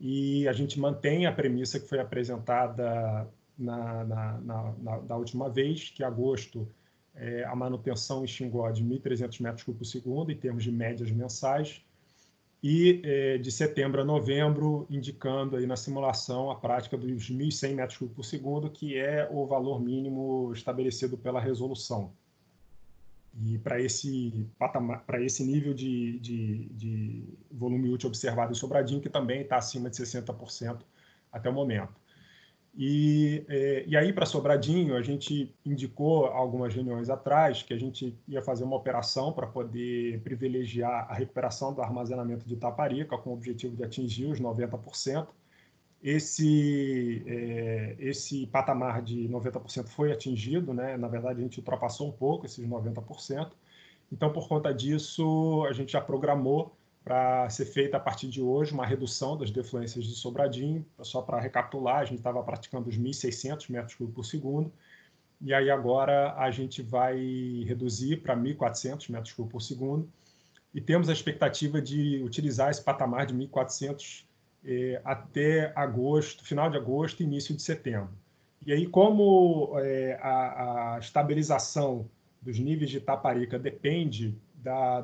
e a gente mantém a premissa que foi apresentada da última vez, que em agosto a manutenção em Xingó de 1.300 metros cúbicos por segundo, em termos de médias mensais, e de setembro a novembro, indicando aí na simulação a prática dos 1.100 metros cúbicos por segundo, que é o valor mínimo estabelecido pela resolução. E para esse nível de volume útil observado em Sobradinho, que também está acima de 60% até o momento. E aí, para Sobradinho, a gente indicou algumas reuniões atrás que a gente ia fazer uma operação para poder privilegiar a recuperação do armazenamento de Itaparica, com o objetivo de atingir os 90%. Esse patamar de 90% foi atingido, né? Na verdade, a gente ultrapassou um pouco esses 90%. Então, por conta disso, a gente já programou para ser feita a partir de hoje uma redução das defluências de Sobradinho. Só para recapitular, a gente estava praticando os 1.600 metros cúbicos por segundo, e aí agora a gente vai reduzir para 1.400 metros cúbicos por segundo, e temos a expectativa de utilizar esse patamar de 1.400 até agosto, final de agosto e início de setembro. E aí, como a estabilização dos níveis de Itaparica depende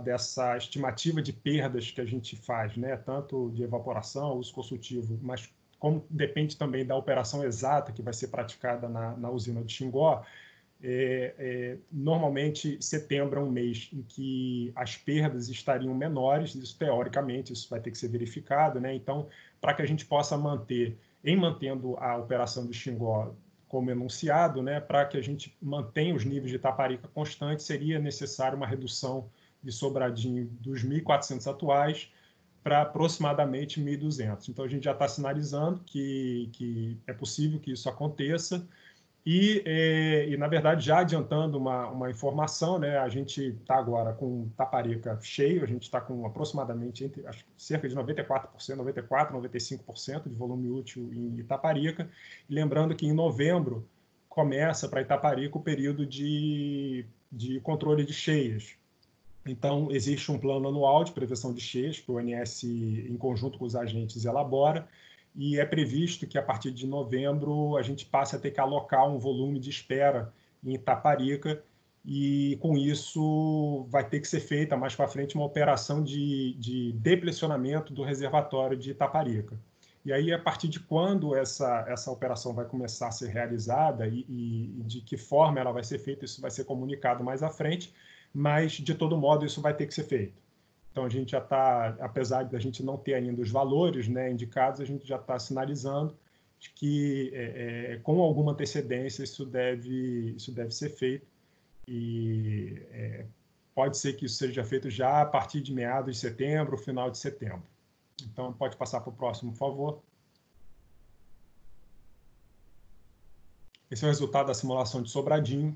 dessa estimativa de perdas que a gente faz, né, tanto de evaporação, uso consultivo, mas como depende também da operação exata que vai ser praticada na usina de Xingó, normalmente setembro é um mês em que as perdas estariam menores, isso teoricamente, isso vai ter que ser verificado, né? Então, para que a gente possa mantendo a operação de Xingó como enunciado, né, para que a gente mantenha os níveis de Itaparica constantes, seria necessário uma redução de Sobradinho dos 1.400 atuais para aproximadamente 1.200. Então, a gente já está sinalizando que é possível que isso aconteça. E, na verdade, já adiantando uma informação, né, a gente está agora com Itaparica cheio, a gente está com aproximadamente cerca de 94%, 95% de volume útil em Itaparica. E lembrando que em novembro começa para Itaparica o período de controle de cheias. Então, existe um plano anual de prevenção de cheias que o ONS, em conjunto com os agentes, elabora, e é previsto que, a partir de novembro, a gente passe a ter que alocar um volume de espera em Itaparica, e, com isso, vai ter que ser feita, mais para frente, uma operação de depressionamento do reservatório de Itaparica. E aí, a partir de quando essa operação vai começar a ser realizada e de que forma ela vai ser feita, isso vai ser comunicado mais à frente, mas, de todo modo, isso vai ter que ser feito. Então, a gente já está, apesar de a gente não ter ainda os valores, né, indicados, a gente já está sinalizando que, com alguma antecedência, isso deve ser feito. E pode ser que isso seja feito já a partir de meados de setembro, final de setembro. Então, pode passar para o próximo, por favor. Esse é o resultado da simulação de Sobradinho.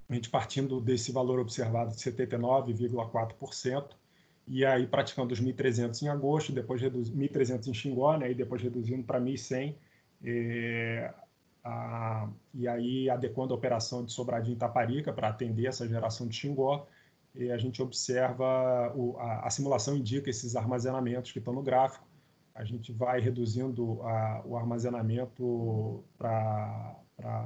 A gente partindo desse valor observado de 79,4%, e aí praticando os 1.300 em agosto, depois 1.300 em Xingó, né, e depois reduzindo para 1.100, e aí adequando a operação de Sobradinho e Itaparica para atender essa geração de Xingó, e a gente observa, a simulação indica esses armazenamentos que estão no gráfico. A gente vai reduzindo o armazenamento para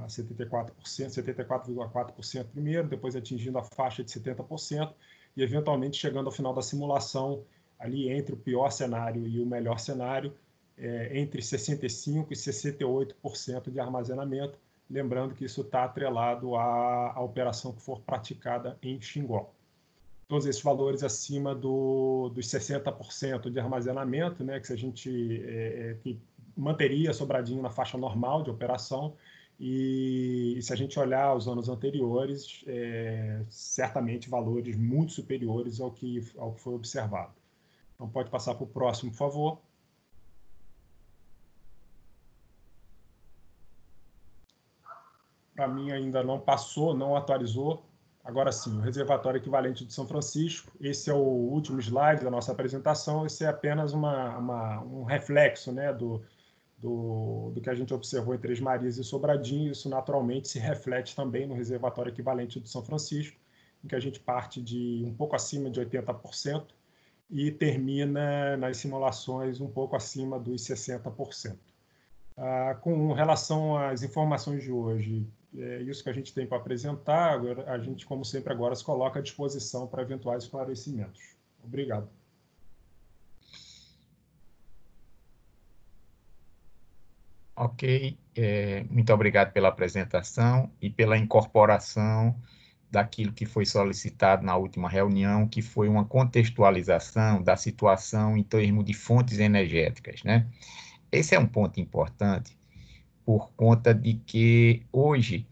74,4% primeiro, depois atingindo a faixa de 70%, e eventualmente chegando ao final da simulação, ali entre o pior cenário e o melhor cenário, entre 65% e 68% de armazenamento, lembrando que isso está atrelado à operação que for praticada em Xingó. Todos esses valores acima dos 60% de armazenamento, né, que a gente que manteria Sobradinho na faixa normal de operação, e se a gente olhar os anos anteriores, certamente valores muito superiores ao que foi observado. Então, pode passar para o próximo, por favor. para mim ainda não passou, não atualizou. Agora sim, o reservatório equivalente de São Francisco, esse é o último slide da nossa apresentação, esse é apenas um reflexo, né, do que a gente observou em Três Marias e Sobradinho. Isso naturalmente se reflete também no reservatório equivalente de São Francisco, em que a gente parte de um pouco acima de 80% e termina nas simulações um pouco acima dos 60%. Com relação às informações de hoje, é isso que a gente tem para apresentar. Agora, a gente, como sempre, agora se coloca à disposição para eventuais esclarecimentos. Obrigado. Ok, muito obrigado pela apresentação e pela incorporação daquilo que foi solicitado na última reunião, que foi uma contextualização da situação em termos de fontes energéticas, né? Esse é um ponto importante, por conta de que hoje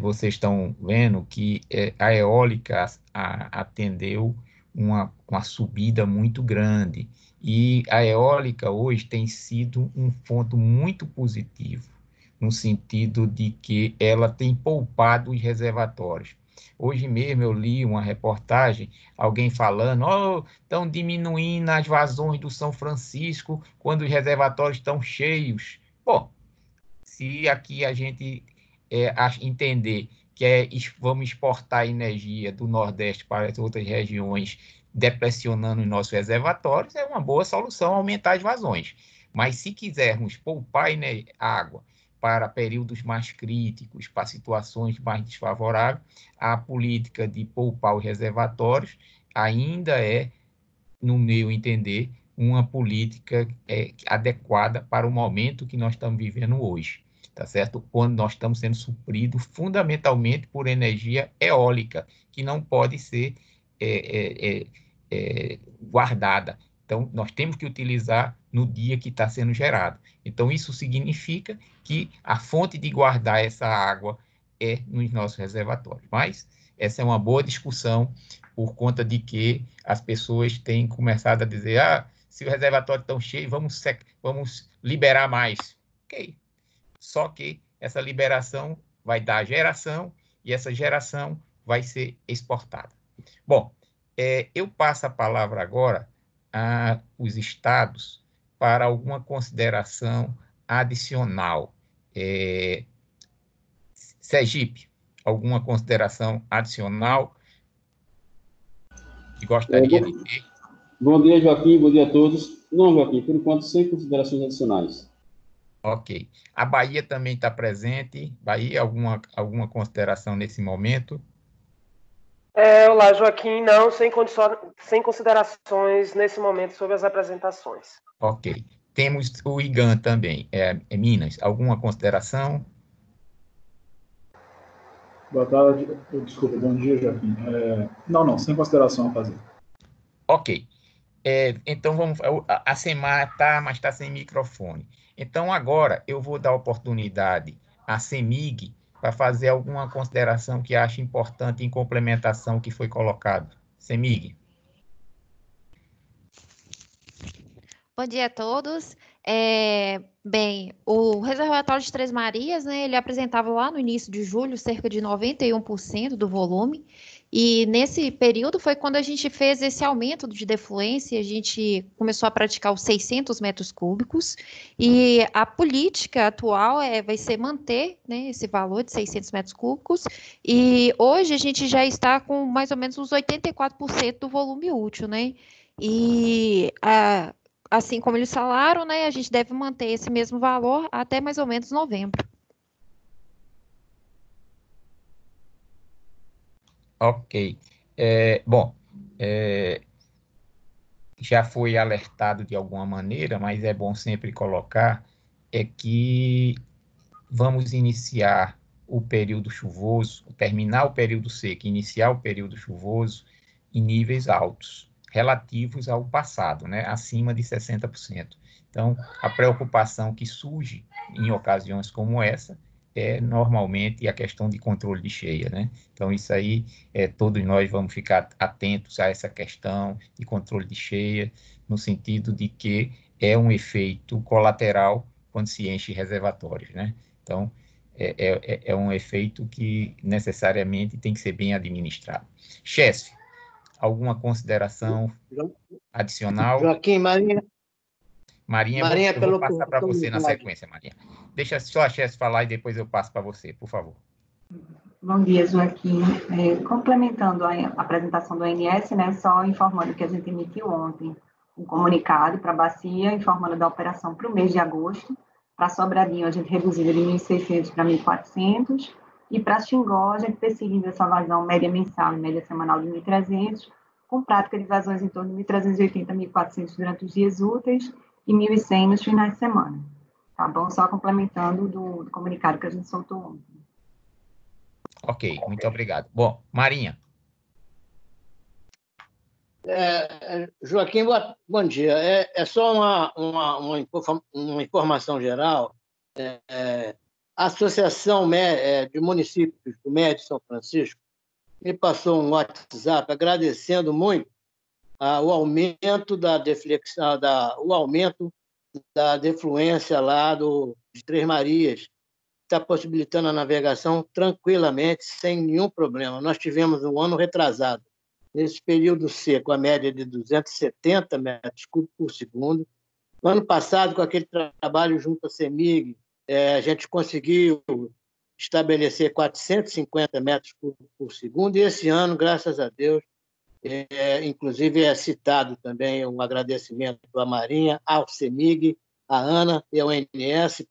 vocês estão vendo que a eólica atendeu uma subida muito grande, e a eólica hoje tem sido um ponto muito positivo, no sentido de que ela tem poupado os reservatórios. Hoje mesmo eu li uma reportagem, alguém falando, estão diminuindo as vazões do São Francisco quando os reservatórios estão cheios. Bom, se aqui a gente entender que vamos exportar energia do Nordeste para as outras regiões, depressionando os nossos reservatórios, é uma boa solução aumentar as vazões. Mas se quisermos poupar água para períodos mais críticos, para situações mais desfavoráveis, a política de poupar os reservatórios ainda é, no meu entender, uma política adequada para o momento que nós estamos vivendo hoje, tá certo? Quando nós estamos sendo supridos fundamentalmente por energia eólica, que não pode ser guardada. Então, nós temos que utilizar no dia que está sendo gerado. Então, isso significa que a fonte de guardar essa água é nos nossos reservatórios. Mas essa é uma boa discussão, por conta de que as pessoas têm começado a dizer, se o reservatório está cheio, vamos liberar mais. Ok. Só que essa liberação vai dar geração, e essa geração vai ser exportada. Bom, eu passo a palavra agora aos estados para alguma consideração adicional. Sergipe, alguma consideração adicional que gostaria de ter? Bom dia, Joaquim, bom dia a todos. Não, Joaquim, por enquanto, sem considerações adicionais. Ok. A Bahia também está presente. Bahia, alguma consideração nesse momento? Olá, Joaquim. Não, sem considerações nesse momento sobre as apresentações. Ok. Temos o IGAN também, Minas. Alguma consideração? Boa tarde. Desculpa, bom dia, Joaquim. Não, sem consideração a fazer. Ok. Então, a Semar está, mas está sem microfone. Então, agora, eu vou dar oportunidade à CEMIG para fazer alguma consideração que ache importante em complementação ao que foi colocado. CEMIG. Bom dia a todos. Bem, o reservatório de Três Marias, né, ele apresentava lá no início de julho cerca de 91% do volume, e nesse período foi quando a gente fez esse aumento de defluência, a gente começou a praticar os 600 metros cúbicos, e a política atual vai ser manter, né, esse valor de 600 metros cúbicos, e hoje a gente já está com mais ou menos uns 84% do volume útil, né, e assim como eles falaram, né, a gente deve manter esse mesmo valor até mais ou menos novembro. Ok. Bom, já foi alertado de alguma maneira, mas é bom sempre colocar, que vamos iniciar o período chuvoso, terminar o período seco, iniciar o período chuvoso em níveis altos, relativos ao passado, né, acima de 60%. Então, a preocupação que surge em ocasiões como essa é normalmente a questão de controle de cheia, né? Então, isso aí, todos nós vamos ficar atentos a essa questão de controle de cheia, no sentido de que é um efeito colateral quando se enche reservatórios, né? Então, é um efeito que necessariamente tem que ser bem administrado. Chesf, alguma consideração adicional? Joaquim, Marinha. Marinha, eu vou passar para você na sequência, Marinha. Deixa só a Chesf falar e depois eu passo para você, por favor. Bom dia, Joaquim. Complementando a apresentação do ONS, né, só informando que a gente emitiu ontem um comunicado para a Bacia, informando da operação para o mês de agosto. Para Sobradinho, a gente reduziu de 1.600 para 1.400, e para Xingó, a gente perseguindo essa vazão média mensal e média semanal de 1.300, com prática de vazões em torno de 1.380 a 1.400 durante os dias úteis e 1.100 nos finais de semana. Tá bom? Só complementando do comunicado que a gente soltou ontem. Ok, muito obrigado. Bom, Marinha. Joaquim, bom dia. É só uma informação geral. A Associação de Municípios do MED de São Francisco me passou um WhatsApp agradecendo muito o aumento da deflexão, o aumento da defluência lá de Três Marias, está possibilitando a navegação tranquilamente, sem nenhum problema. Nós tivemos um ano retrasado, nesse período seco, a média de 270 metros cúbicos por segundo. No ano passado, com aquele trabalho junto à CEMIG, a gente conseguiu estabelecer 450 metros cúbicos por segundo, e esse ano, graças a Deus, inclusive é citado também um agradecimento à Marinha, ao CEMIG, à ANA e ao ONS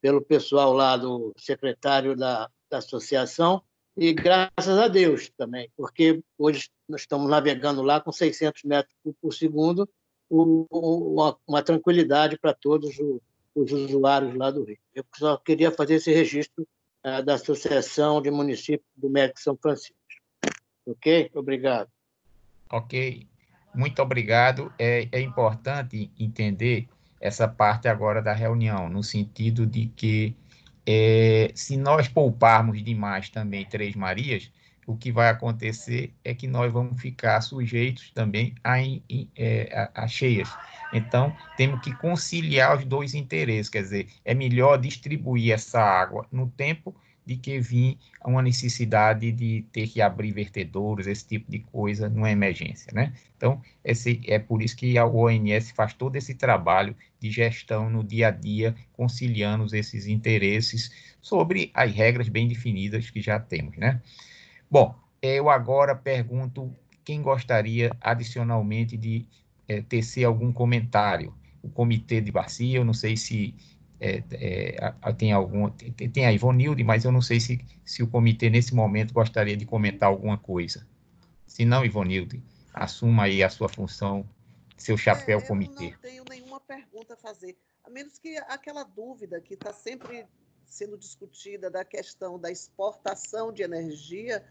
pelo pessoal lá do secretário da associação, e graças a Deus também, porque hoje nós estamos navegando lá com 600 metros por segundo, uma tranquilidade para todos os usuários lá do Rio. Eu só queria fazer esse registro da Associação de Municípios do MED de São Francisco. Ok? Obrigado. Ok. Muito obrigado. É importante entender essa parte agora da reunião, no sentido de que se nós pouparmos demais também Três Marias, o que vai acontecer é que nós vamos ficar sujeitos também a cheias. Então, temos que conciliar os dois interesses, quer dizer, é melhor distribuir essa água no tempo de que vir uma necessidade de ter que abrir vertedouros, esse tipo de coisa, numa emergência, né? Então, é por isso que a ONS faz todo esse trabalho de gestão no dia a dia, conciliando esses interesses sobre as regras bem definidas que já temos, né? Bom, eu agora pergunto quem gostaria adicionalmente de tecer algum comentário. O Comitê de Bacia, eu não sei se tem a Ivonilde, mas eu não sei se o comitê, nesse momento, gostaria de comentar alguma coisa. Se não, Ivonilde, assuma aí a sua função, seu chapéu comitê. Eu não tenho nenhuma pergunta a fazer, a menos que aquela dúvida que está sempre sendo discutida da questão da exportação de energia,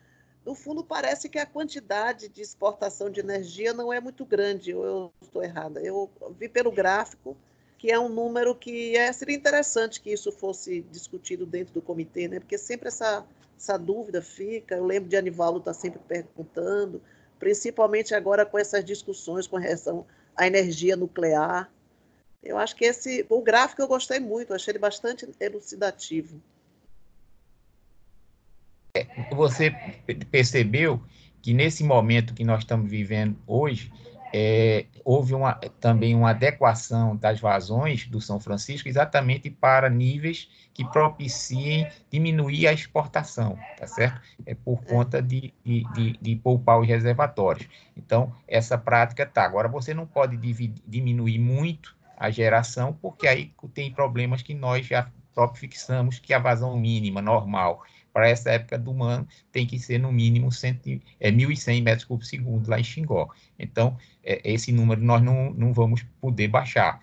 no fundo parece que a quantidade de exportação de energia não é muito grande, ou eu estou errada. Eu vi pelo gráfico que é um número que seria interessante que isso fosse discutido dentro do comitê, né? Porque sempre essa dúvida fica. Eu lembro de Anivaldo estar sempre perguntando, principalmente agora com essas discussões com relação à energia nuclear. Eu acho que o gráfico eu gostei muito, achei ele bastante elucidativo. Você percebeu que nesse momento que nós estamos vivendo hoje, houve também uma adequação das vazões do São Francisco exatamente para níveis que propiciem diminuir a exportação, tá certo? Por conta de poupar os reservatórios. Então, essa prática está. Agora, você não pode diminuir muito a geração, porque aí tem problemas que nós já próprio fixamos, que a vazão mínima, normal, para essa época do ano, tem que ser no mínimo 1.100 metros cúbicos por segundo lá em Xingó. Então, esse número nós não vamos poder baixar.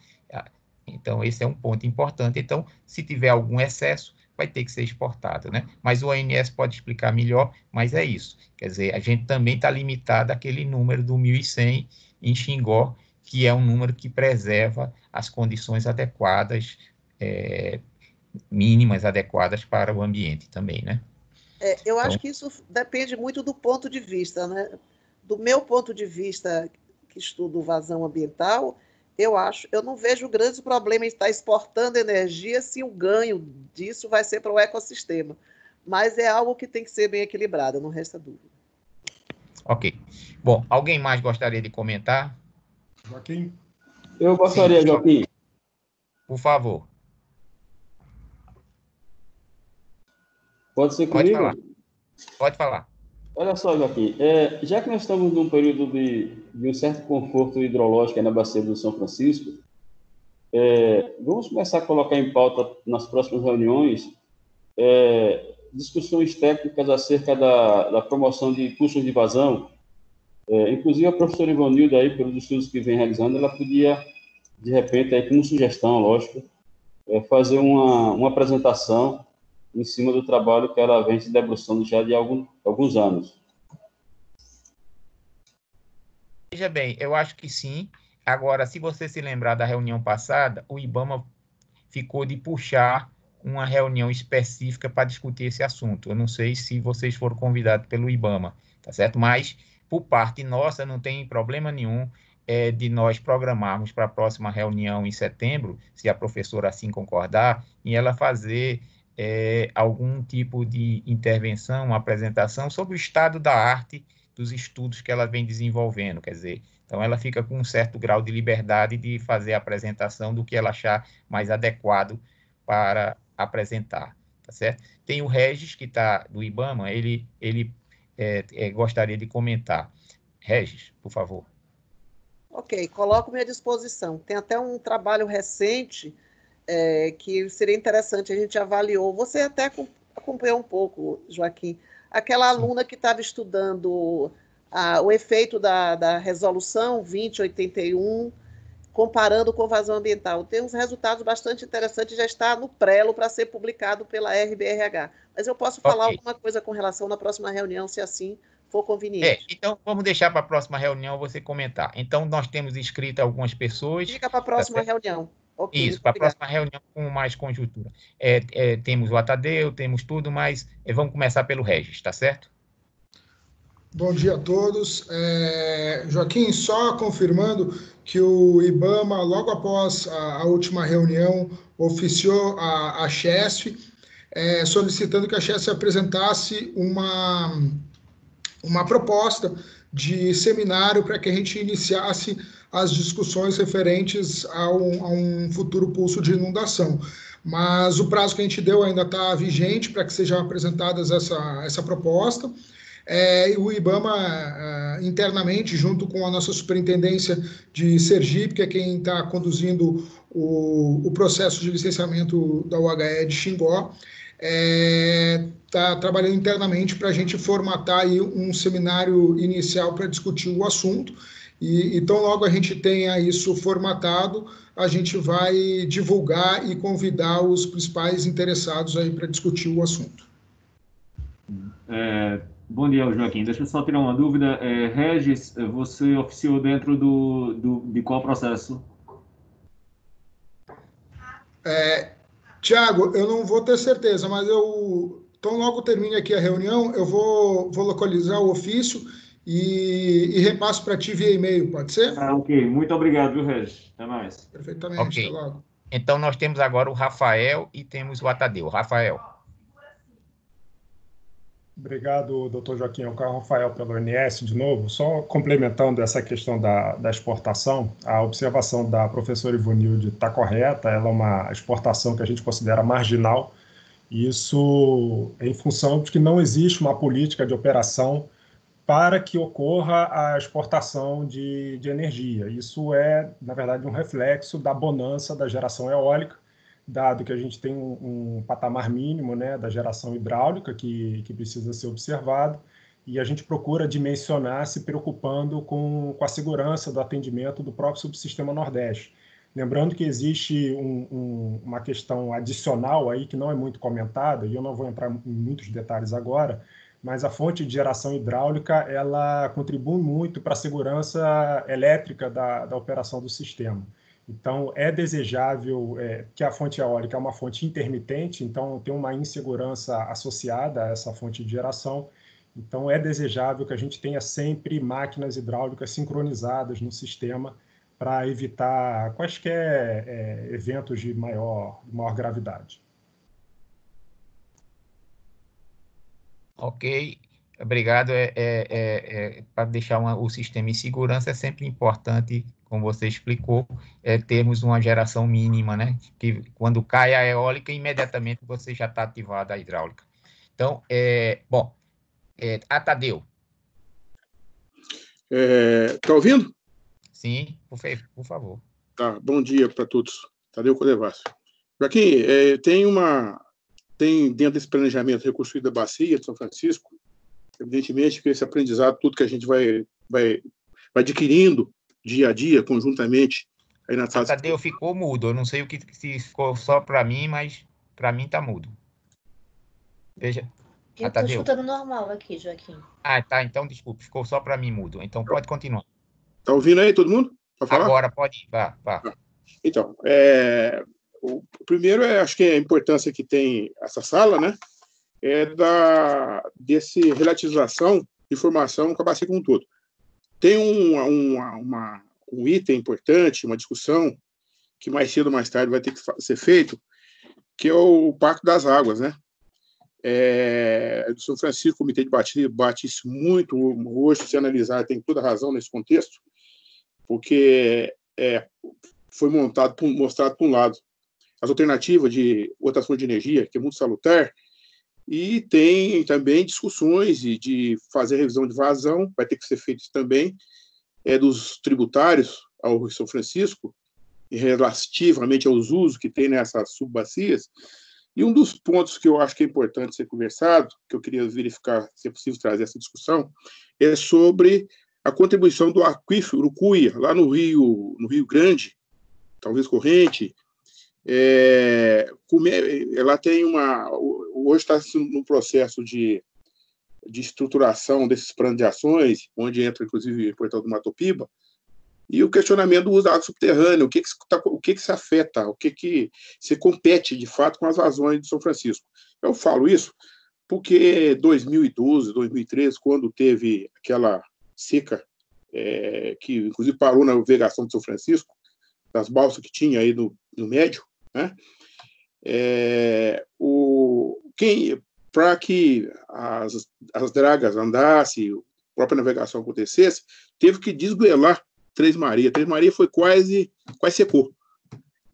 Então, esse é um ponto importante. Então, se tiver algum excesso, vai ter que ser exportado, né? Mas o ONS pode explicar melhor, mas é isso. Quer dizer, a gente também está limitado àquele número do 1.100 em Xingó, que é um número que preserva as condições adequadas, mínimas adequadas para o ambiente também, né? Eu acho que isso depende muito do ponto de vista, né? Do meu ponto de vista, que estudo vazão ambiental, eu não vejo grandes problemas em estar exportando energia se o ganho disso vai ser para o ecossistema. Mas é algo que tem que ser bem equilibrado, não resta dúvida. Ok. Bom, alguém mais gostaria de comentar? Joaquim? Eu gostaria, Sim, Joaquim. Por favor. Pode ser comigo? Pode falar. Pode falar. Olha só, Joaquim, já que nós estamos num período de um certo conforto hidrológico na bacia do São Francisco, vamos começar a colocar em pauta nas próximas reuniões discussões técnicas acerca da promoção de custos de vazão. Inclusive, a professora Ivanilda, aí, pelos estudos que vem realizando, ela podia, de repente, aí, como sugestão, lógico, fazer uma apresentação em cima do trabalho que ela vem se debruçando já de alguns anos. Veja bem, eu acho que sim. Agora, se você se lembrar da reunião passada, o IBAMA ficou de puxar uma reunião específica para discutir esse assunto. Eu não sei se vocês foram convidados pelo IBAMA, tá certo? Mas, por parte nossa, não tem problema nenhum de nós programarmos para a próxima reunião em setembro, se a professora assim concordar, em ela fazer algum tipo de intervenção, uma apresentação sobre o estado da arte dos estudos que ela vem desenvolvendo, quer dizer, então ela fica com um certo grau de liberdade de fazer a apresentação do que ela achar mais adequado para apresentar, tá certo? Tem o Regis, que está do IBAMA, ele gostaria de comentar. Regis, por favor. Ok, coloco-me à disposição. Tem até um trabalho recente que seria interessante, a gente avaliou. Você até acompanhou um pouco, Joaquim, aquela aluna que estava estudando o efeito da resolução 2081, comparando com vazão ambiental. Tem uns resultados bastante interessantes, já está no prelo para ser publicado pela RBRH. Mas eu posso falar alguma coisa com relação na próxima reunião, se assim for conveniente. Então, vamos deixar para a próxima reunião você comentar. Então, nós temos inscrito algumas pessoas... Fica para a próxima reunião. Okay, isso, para a próxima reunião com mais conjuntura. Temos o Atadeu, temos tudo, mas vamos começar pelo Regis, tá certo? Bom dia a todos. Joaquim, só confirmando que o IBAMA, logo após a última reunião, oficiou a CHESF, solicitando que a CHESF apresentasse uma proposta de seminário para que a gente iniciasse as discussões referentes a um futuro pulso de inundação. Mas o prazo que a gente deu ainda está vigente para que sejam apresentadas essa proposta. O IBAMA, internamente, junto com a nossa superintendência de Sergipe, que é quem está conduzindo o processo de licenciamento da UHE de Xingó, está trabalhando internamente para a gente formatar aí um seminário inicial para discutir o assunto. E tão logo a gente tenha isso formatado, a gente vai divulgar e convidar os principais interessados aí para discutir o assunto. Bom dia, Joaquim. Deixa eu só tirar uma dúvida. Regis, você oficiou dentro de qual processo? Tiago, eu não vou ter certeza, mas tão logo termine aqui a reunião, eu vou localizar o ofício e repasso para ti via e-mail, pode ser? Ok. Muito obrigado, viu, Regis? Até mais. Perfeitamente, okay. Até logo. Então, nós temos agora o Rafael e temos o Atadeu. Rafael. Obrigado, doutor Joaquim. É o Rafael pelo ONS de novo. Só complementando essa questão da exportação, a observação da professora Ivanilde está correta, ela é uma exportação que a gente considera marginal, e isso é em função de que não existe uma política de operação para que ocorra a exportação de energia. Isso é, na verdade, um reflexo da bonança da geração eólica, dado que a gente tem um patamar mínimo, né, da geração hidráulica que precisa ser observado, e a gente procura dimensionar se preocupando com a segurança do atendimento do próprio subsistema Nordeste. Lembrando que existe uma questão adicional aí que não é muito comentada, e eu não vou entrar em muitos detalhes agora, mas a fonte de geração hidráulica ela contribui muito para a segurança elétrica da operação do sistema. Então, é desejável que a fonte eólica é uma fonte intermitente, então tem uma insegurança associada a essa fonte de geração. Então, é desejável que a gente tenha sempre máquinas hidráulicas sincronizadas no sistema para evitar quaisquer eventos de maior gravidade. Ok, obrigado. Para deixar o sistema em segurança, é sempre importante, como você explicou, termos uma geração mínima, né? Que quando cai a eólica, imediatamente você já está ativada a hidráulica. Então, Tadeu. Tá ouvindo? Sim, por favor. Tá, bom dia para todos. Tadeu Codevassi. Joaquim, tem dentro desse planejamento de recurso da bacia de São Francisco, evidentemente que esse aprendizado, tudo que a gente vai adquirindo dia a dia, conjuntamente, aí na sala. Tadeu ficou mudo, eu não sei se ficou só para mim, mas para mim está mudo. Veja. Eu estou escutando normal aqui, Joaquim. Tá, então desculpe, ficou só para mim mudo. Então pode continuar. Tá ouvindo aí todo mundo? Pode falar? Agora pode ir, vá. Então, o primeiro acho que a importância que tem essa sala, né, desse relativização de informação com a bacia como um todo. Tem um item importante, uma discussão, que mais cedo ou mais tarde vai ter que ser feito, que é o Pacto das Águas, né? Do São Francisco, o Comitê de Bacia bate isso muito hoje, se analisar, tem toda a razão nesse contexto, porque foi mostrado por um lado as alternativas de outras fontes de energia, que é muito salutar, e tem também discussões de fazer revisão de vazão, vai ter que ser feito isso também, dos tributários ao São Francisco, e relativamente aos usos que tem nessas subbacias. E um dos pontos que eu acho que é importante ser conversado, que eu queria verificar se é possível trazer essa discussão, é sobre a contribuição do aquífero Urucuia, lá no Rio Grande, talvez corrente. Ela tem hoje está no processo de estruturação desses planos de ações, onde entra, inclusive, o Portal do Matopiba, e o questionamento do uso da água subterrânea, o que se afeta, o que se compete, de fato, com as vazões de São Francisco. Eu falo isso porque 2012, 2013, quando teve aquela seca, que, inclusive, parou na navegação de São Francisco, das balsas que tinha aí no médio, né? Para que as dragas andassem, a própria navegação acontecesse, teve que desgoelar Três Marias. Três Marias foi quase secou.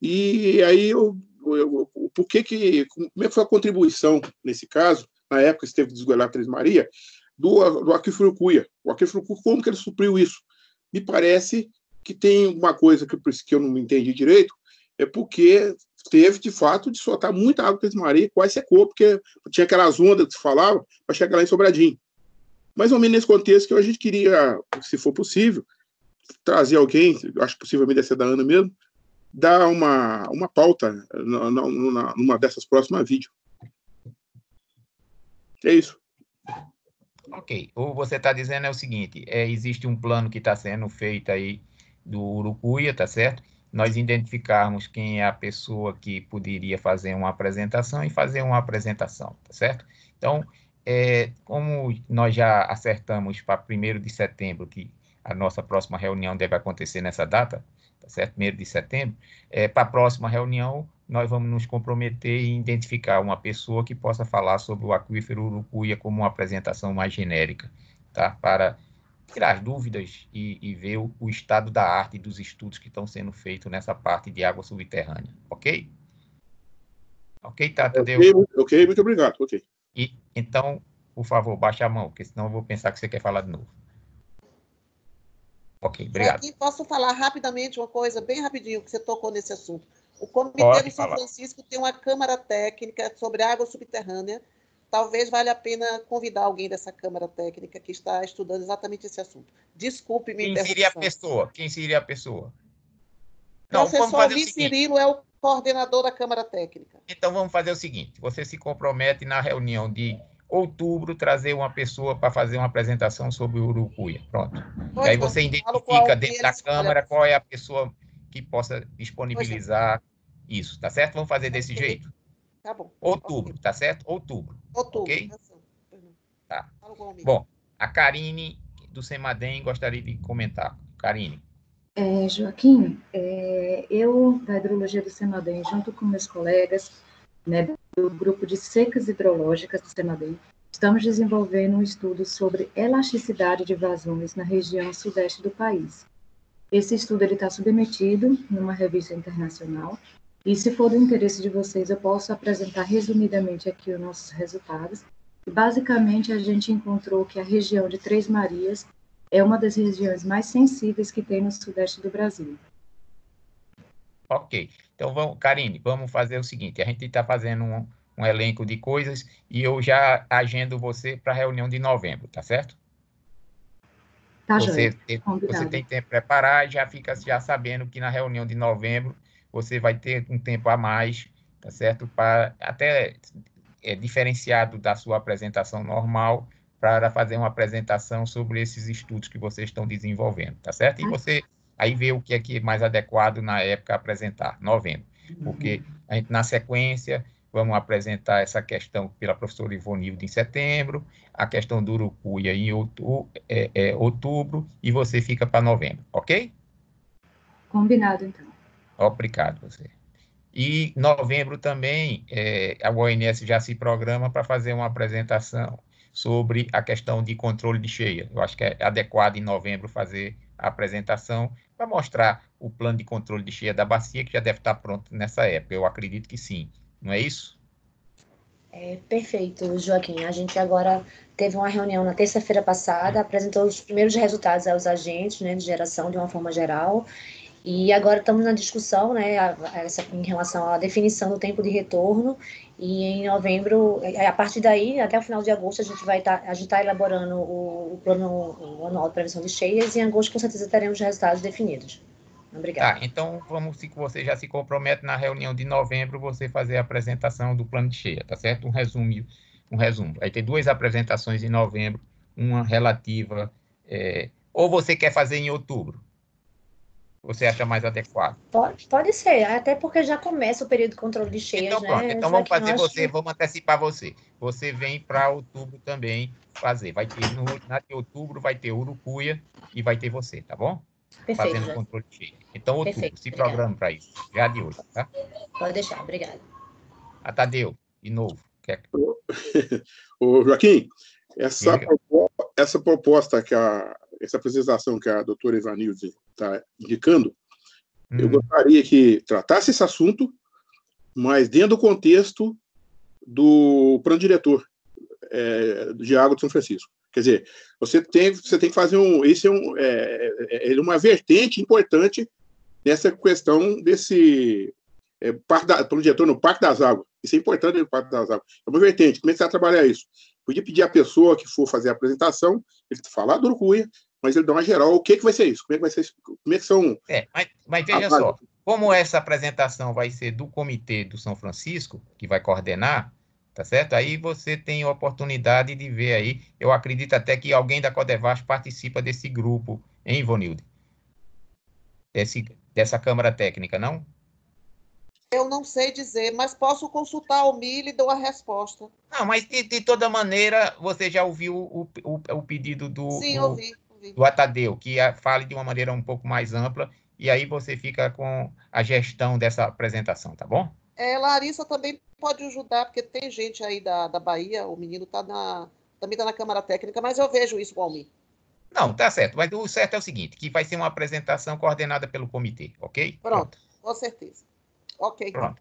E aí, como é que foi a contribuição, nesse caso, na época que teve que desgoelar Três Marias, do aquífero Urucuia? O aquífero Urucuia, como que ele supriu isso? Me parece que tem uma coisa que eu não entendi direito, porque teve, de fato, de soltar muita água Três Marias, quase secou, porque tinha aquelas ondas que se falava para chegar lá em Sobradinho. Mais ou menos nesse contexto que a gente queria, se for possível, trazer alguém, acho que possivelmente deve ser da Ana mesmo, dar uma pauta numa dessas próximas vídeos. É isso. Ok. O que você está dizendo é o seguinte, existe um plano que está sendo feito aí do Urucuia, tá certo? Nós identificarmos quem é a pessoa que poderia fazer uma apresentação e fazer uma apresentação, tá certo? Então, como nós já acertamos para 1º de setembro, que a nossa próxima reunião deve acontecer nessa data, tá certo? 1º de setembro, para a próxima reunião, nós vamos nos comprometer em identificar uma pessoa que possa falar sobre o aquífero Urucuia como uma apresentação mais genérica, tá? Para tirar as dúvidas e ver o estado da arte dos estudos que estão sendo feitos nessa parte de água subterrânea, ok? Ok, Tadeu? Ok, muito obrigado, ok. Então, por favor, baixa a mão, porque senão eu vou pensar que você quer falar de novo. Ok, obrigado. Aqui posso falar rapidamente uma coisa, bem rapidinho, que você tocou nesse assunto. O Comitê do São Francisco tem uma câmara técnica sobre água subterrânea. Talvez valha a pena convidar alguém dessa câmara técnica que está estudando exatamente esse assunto. Desculpe me interromper. Quem seria a pessoa? Não, o professor Luiz Cirilo é o coordenador da câmara técnica. Então, vamos fazer o seguinte. Você se compromete na reunião de outubro trazer uma pessoa para fazer uma apresentação sobre o Urucuia. Pronto. E aí você identifica dentro da Câmara qual é a pessoa que possa disponibilizar isso, tá certo? Vamos fazer desse jeito? Tá bom. Outubro, tá certo? Outubro. Ok? Tá. Bom, a Karine, do Semadem, gostaria de comentar. Karine. Joaquim, eu, da hidrologia do Senadem, junto com meus colegas, né, do grupo de secas hidrológicas do Senadem, estamos desenvolvendo um estudo sobre elasticidade de vazões na região sudeste do país. Esse estudo está submetido numa revista internacional, e se for do interesse de vocês, eu posso apresentar resumidamente aqui os nossos resultados. E, basicamente, a gente encontrou que a região de Três Marias é uma das regiões mais sensíveis que tem no sudeste do Brasil. Ok. Então, Karine, vamos fazer o seguinte, a gente está fazendo um elenco de coisas e eu já agendo você para a reunião de novembro, tá certo? Tá, você combinado. tem tempo para preparar e já fica já sabendo que na reunião de novembro você vai ter um tempo a mais, tá certo? Para até diferenciado da sua apresentação normal, para fazer uma apresentação sobre esses estudos que vocês estão desenvolvendo, tá certo? E você aí vê o que é mais adequado na época a apresentar, novembro. Porque a gente, na sequência, vamos apresentar essa questão pela professora Ivonilde em setembro, a questão do Urucuia em outubro, e você fica para novembro, ok? Combinado, então. Obrigado, você. E novembro também, a ONS já se programa para fazer uma apresentação sobre a questão de controle de cheia. Eu acho que é adequado em novembro fazer a apresentação para mostrar o plano de controle de cheia da bacia, que já deve estar pronto nessa época. Eu acredito que sim. Não é isso? Perfeito, Joaquim. A gente agora teve uma reunião na terça-feira passada, apresentou os primeiros resultados aos agentes, né, de geração de uma forma geral. E agora estamos na discussão, né, em relação à definição do tempo de retorno, e em novembro, a partir daí, até o final de agosto, a gente está elaborando o plano anual de prevenção de cheias, e em agosto, com certeza, teremos resultados definidos. Obrigada. Tá, então, se você já se compromete na reunião de novembro, você fazer a apresentação do plano de cheia, tá certo? Um resumo. Aí tem 2 apresentações em novembro, uma relativa, ou você quer fazer em outubro? Você acha mais adequado? Pode ser, até porque já começa o período de controle de cheias, então, pronto. né? Então, vamos antecipar você. Você vem para outubro também fazer. Vai ter, de outubro, vai ter Urucuia e vai ter você, tá bom? Perfeito, fazendo controle de cheia. Então, outubro, perfeito, se programa para isso, já de hoje, tá? Pode deixar, obrigado. Tadeu, de novo. Ô, Joaquim, essa proposta, essa apresentação que a doutora Ivanilde está indicando, eu gostaria que tratasse esse assunto, mas dentro do contexto do plano diretor de água de São Francisco. Quer dizer, você tem que fazer isso é uma vertente importante nessa questão desse plano diretor no Parque das Águas. Isso é importante no Parque das Águas. É uma vertente. Como é que você vai trabalhar isso? Podia pedir à pessoa que for fazer a apresentação, ele falar do Urucuia, mas ele dá uma geral. O que vai ser isso? Como é que vai ser isso? Como é que são... Mas veja só, como essa apresentação vai ser do Comitê do São Francisco, que vai coordenar, tá certo? Aí você tem a oportunidade de ver aí, eu acredito até que alguém da Codevasf participa desse grupo, hein, Ivonilde? Dessa Câmara Técnica, não? Eu não sei dizer, mas posso consultar o MIL e dou a resposta. Não, mas de toda maneira, você já ouviu o pedido Sim, ouvi. Do Atadeu, que fale de uma maneira um pouco mais ampla, e aí você fica com a gestão dessa apresentação, tá bom? Larissa também pode ajudar, porque tem gente aí da Bahia, o menino também está na Câmara Técnica, mas eu vejo isso com o Almir. Não, tá certo, mas o certo é o seguinte, que vai ser uma apresentação coordenada pelo comitê, ok? Pronto. Com certeza. Ok. Pronto,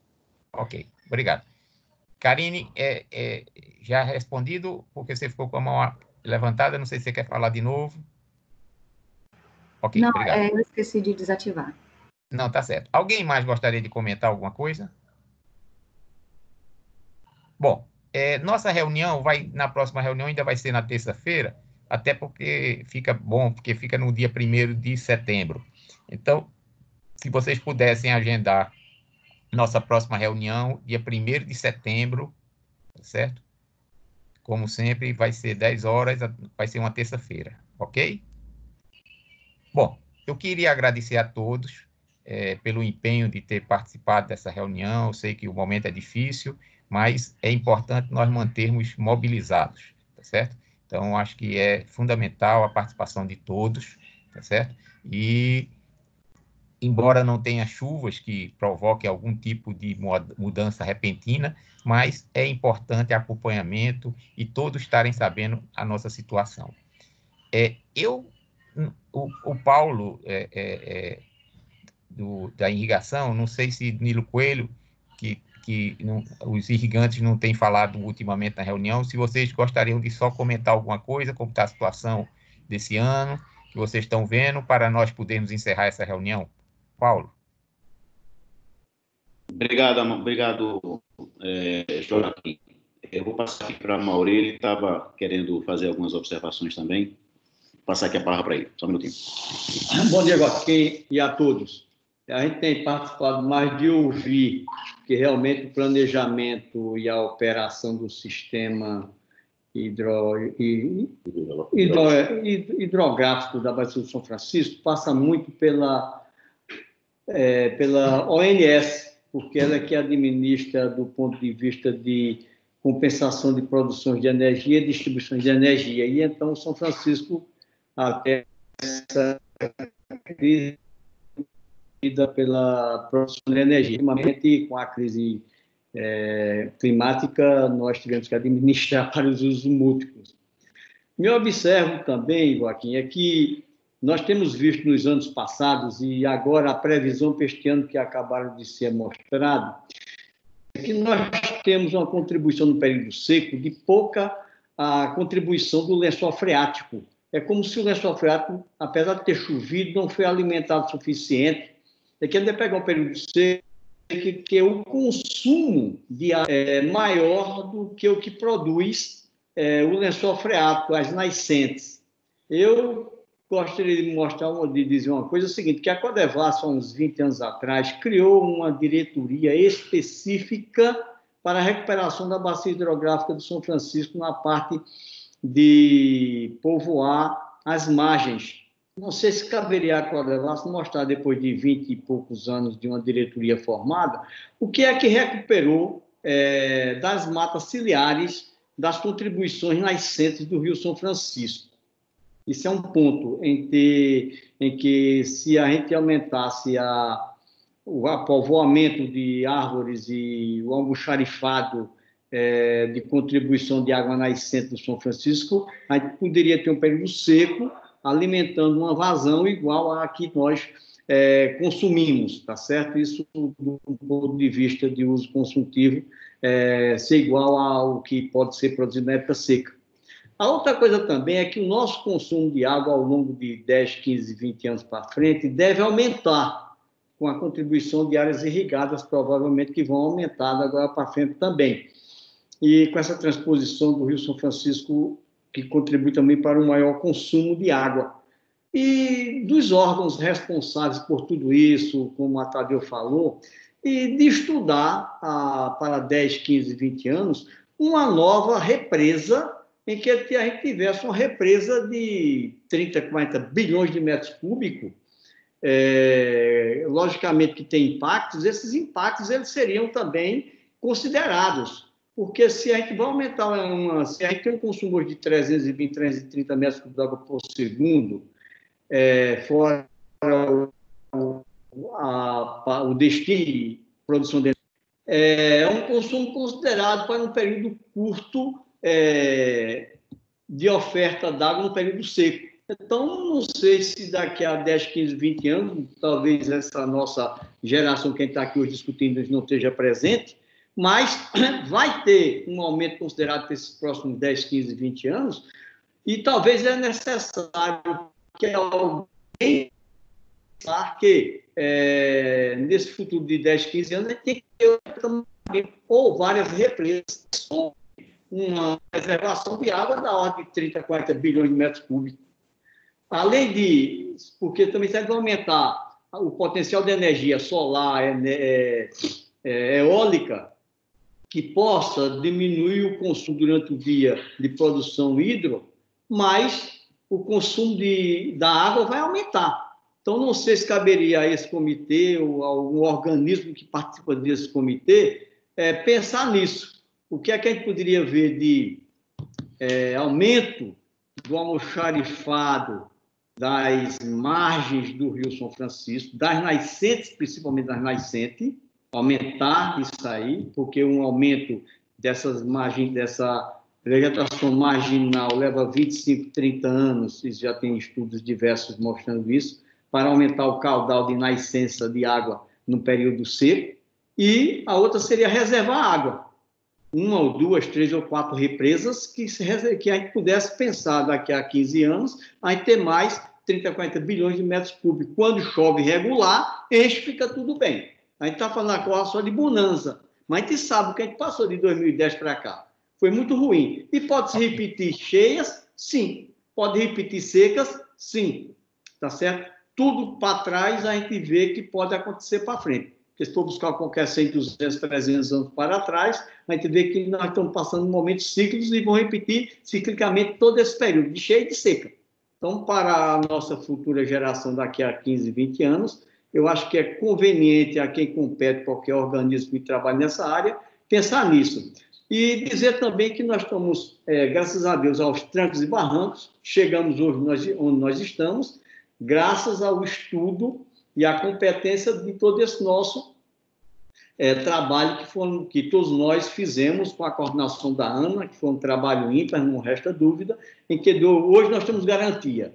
ok, obrigado. Karine, já respondido, porque você ficou com a mão levantada, não sei se você quer falar de novo. Ok, não, obrigado. Eu esqueci de desativar. Não, tá certo. Alguém mais gostaria de comentar alguma coisa? Bom, nossa reunião na próxima reunião ainda vai ser na terça-feira, até porque fica bom, porque fica no dia 1º de setembro. Então, se vocês pudessem agendar nossa próxima reunião, dia 1º de setembro, certo? Como sempre, vai ser 10 horas, vai ser uma terça-feira, ok? Bom, eu queria agradecer a todos pelo empenho de ter participado dessa reunião. Eu sei que o momento é difícil, mas é importante nós mantermos mobilizados, tá certo? Então, acho que é fundamental a participação de todos, tá certo? E embora não tenha chuvas que provoquem algum tipo de mudança repentina, mas é importante acompanhamento e todos estarem sabendo a nossa situação. O Paulo, da irrigação, não sei se Nilo Coelho, que os irrigantes não têm falado ultimamente na reunião, se vocês gostariam de só comentar alguma coisa, como está a situação desse ano, que vocês estão vendo, para nós podermos encerrar essa reunião. Paulo. Obrigado, Joaquim. Eu vou passar aqui para a Mauri, ele estava querendo fazer algumas observações também. Vou passar aqui a palavra para ele, só um minutinho. Bom dia, Joaquim, e a todos. A gente tem participado mais de ouvir que realmente o planejamento e a operação do sistema hidrográfico da Bacia do São Francisco passa muito pela ONS, porque ela é que administra do ponto de vista de compensação de produções de energia e distribuição de energia. E então São Francisco, até essa crise pela produção de energia, ultimamente com a crise climática, nós tivemos que administrar para os usos múltiplos. Me observo também, Joaquim, é que nós temos visto nos anos passados, e agora a previsão para este ano que acabaram de ser mostrado, é que nós temos uma contribuição no período seco de pouca contribuição do lençol freático. É como se o lençol freático, apesar de ter chovido, não foi alimentado o suficiente. É que ele pegar um período seco, que o consumo de água é maior do que o que produz o lençol freático, as nascentes. Eu gostaria de dizer uma coisa, é o seguinte, que a Codevasf, há uns 20 anos atrás, criou uma diretoria específica para a recuperação da bacia hidrográfica do São Francisco na parte de povoar as margens. Não sei se caberia a Codevasf mostrar, depois de 20 e poucos anos de uma diretoria formada, o que é que recuperou das matas ciliares, das contribuições nascentes do Rio São Francisco. Isso é um ponto em que se a gente aumentasse o povoamento de árvores e o almoxarifado de contribuição de água nascente do São Francisco, a gente poderia ter um período seco, alimentando uma vazão igual a que nós consumimos, tá certo? Isso do ponto de vista de uso consultivo, ser igual ao que pode ser produzido na época seca. A outra coisa também é que o nosso consumo de água ao longo de 10, 15, 20 anos para frente deve aumentar com a contribuição de áreas irrigadas, provavelmente que vão aumentar agora para frente também. E com essa transposição do Rio São Francisco, que contribui também para um maior consumo de água. E dos órgãos responsáveis por tudo isso, como a Tadeu falou, e de estudar para 10, 15, 20 anos uma nova represa em que a gente tivesse uma represa de 30, 40 bilhões de metros cúbicos. Logicamente que tem impactos, esses impactos eles seriam também considerados, porque se a gente vai aumentar, se a gente tem um consumo hoje de 320, 330 metros cúbicos de água por segundo, fora o destino de produção de energia, é um consumo considerado para um período curto de oferta d'água no período seco. Então, não sei se daqui a 10, 15, 20 anos, talvez essa nossa geração que a gente está aqui hoje discutindo não esteja presente, mas vai ter um aumento considerado para esses próximos 10, 15, 20 anos, e talvez é necessário que alguém pensar que nesse futuro de 10, 15 anos a gente tem que ter também, ou várias represas, ou uma reservação de água da ordem de 30, 40 bilhões de metros cúbicos. Além de, porque também se vai aumentar o potencial de energia solar, eólica, que possa diminuir o consumo durante o dia de produção hidro, mas o consumo da água vai aumentar. Então, não sei se caberia a esse comitê ou a algum organismo que participa desse comitê pensar nisso. O que é que a gente poderia ver de aumento do almoxarifado das margens do Rio São Francisco, das nascentes, principalmente das nascentes, aumentar isso aí, porque um aumento dessas margens, dessa vegetação marginal leva 25, 30 anos, e já tem estudos diversos mostrando isso, para aumentar o caudal de nascença de água no período seco, e a outra seria reservar água. 1 ou 2, 3 ou 4 represas que a gente pudesse pensar daqui a 15 anos, a gente ter mais 30, 40 bilhões de metros cúbicos. Quando chove regular, enche, fica tudo bem. A gente está falando agora só de bonança, mas a gente sabe o que a gente passou de 2010 para cá. Foi muito ruim. E pode se repetir cheias? Sim. Pode repetir secas? Sim. Tá certo? Tudo para trás a gente vê que pode acontecer para frente. Porque se for buscar qualquer 100, 200, 300 anos para trás, a gente vê que nós estamos passando momentos cíclicos e vão repetir ciclicamente todo esse período de cheia e de seca. Então, para a nossa futura geração daqui a 15, 20 anos, eu acho que é conveniente a quem compete, qualquer organismo que trabalhe nessa área, pensar nisso. E dizer também que nós estamos, graças a Deus, aos trancos e barrancos, chegamos hoje onde nós estamos, graças ao estudo e à competência de todo esse nosso trabalho que todos nós fizemos com a coordenação da ANA, que foi um trabalho ímpar, não resta dúvida, em que hoje nós temos garantia,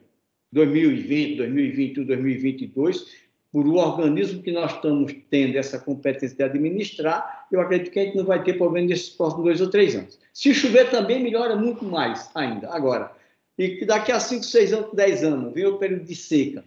2020, 2021, 2022, por o organismo que nós estamos tendo essa competência de administrar, eu acredito que a gente não vai ter problema nesses próximos 2 ou 3 anos. Se chover também, melhora muito mais ainda. Agora, e que daqui a 5, 6 anos, 10 anos, vem o período de seca,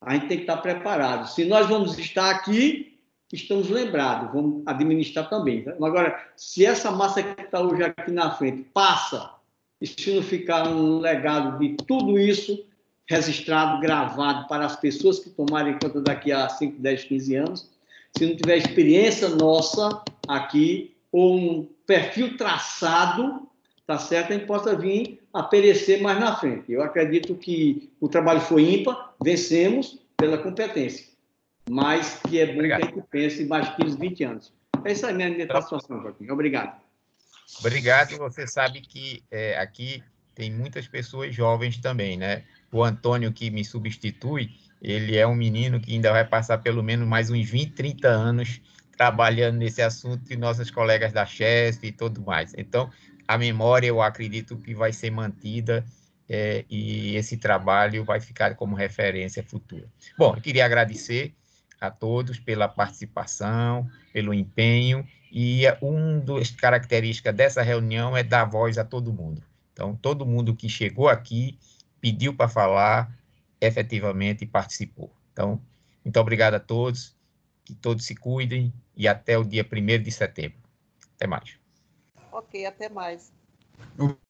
a gente tem que estar preparado. Se nós vamos estar aqui, estamos lembrados, vamos administrar também. Agora, se essa massa que está hoje aqui na frente passa, e se não ficar um legado de tudo isso registrado, gravado para as pessoas que tomarem conta daqui a 5, 10, 15 anos, se não tiver experiência nossa aqui, ou um perfil traçado, tá certo? A gente possa vir a perecer mais na frente. Eu acredito que o trabalho foi ímpar, vencemos pela competência, mas que é bom que a gente pense em mais 15, 20 anos. Essa é a minha participação, Joaquim. Obrigado. Obrigado. Você sabe que aqui tem muitas pessoas jovens também, né? O Antônio, que me substitui, ele é um menino que ainda vai passar pelo menos mais uns 20, 30 anos trabalhando nesse assunto, e nossos colegas da CHESF e tudo mais. Então, a memória, eu acredito que vai ser mantida e esse trabalho vai ficar como referência futura. Bom, eu queria agradecer a todos pela participação, pelo empenho, e uma das características dessa reunião é dar voz a todo mundo. Então, todo mundo que chegou aqui pediu para falar, efetivamente participou. Então, muito obrigado a todos, que todos se cuidem, e até o dia 1º de setembro. Até mais. Ok, até mais.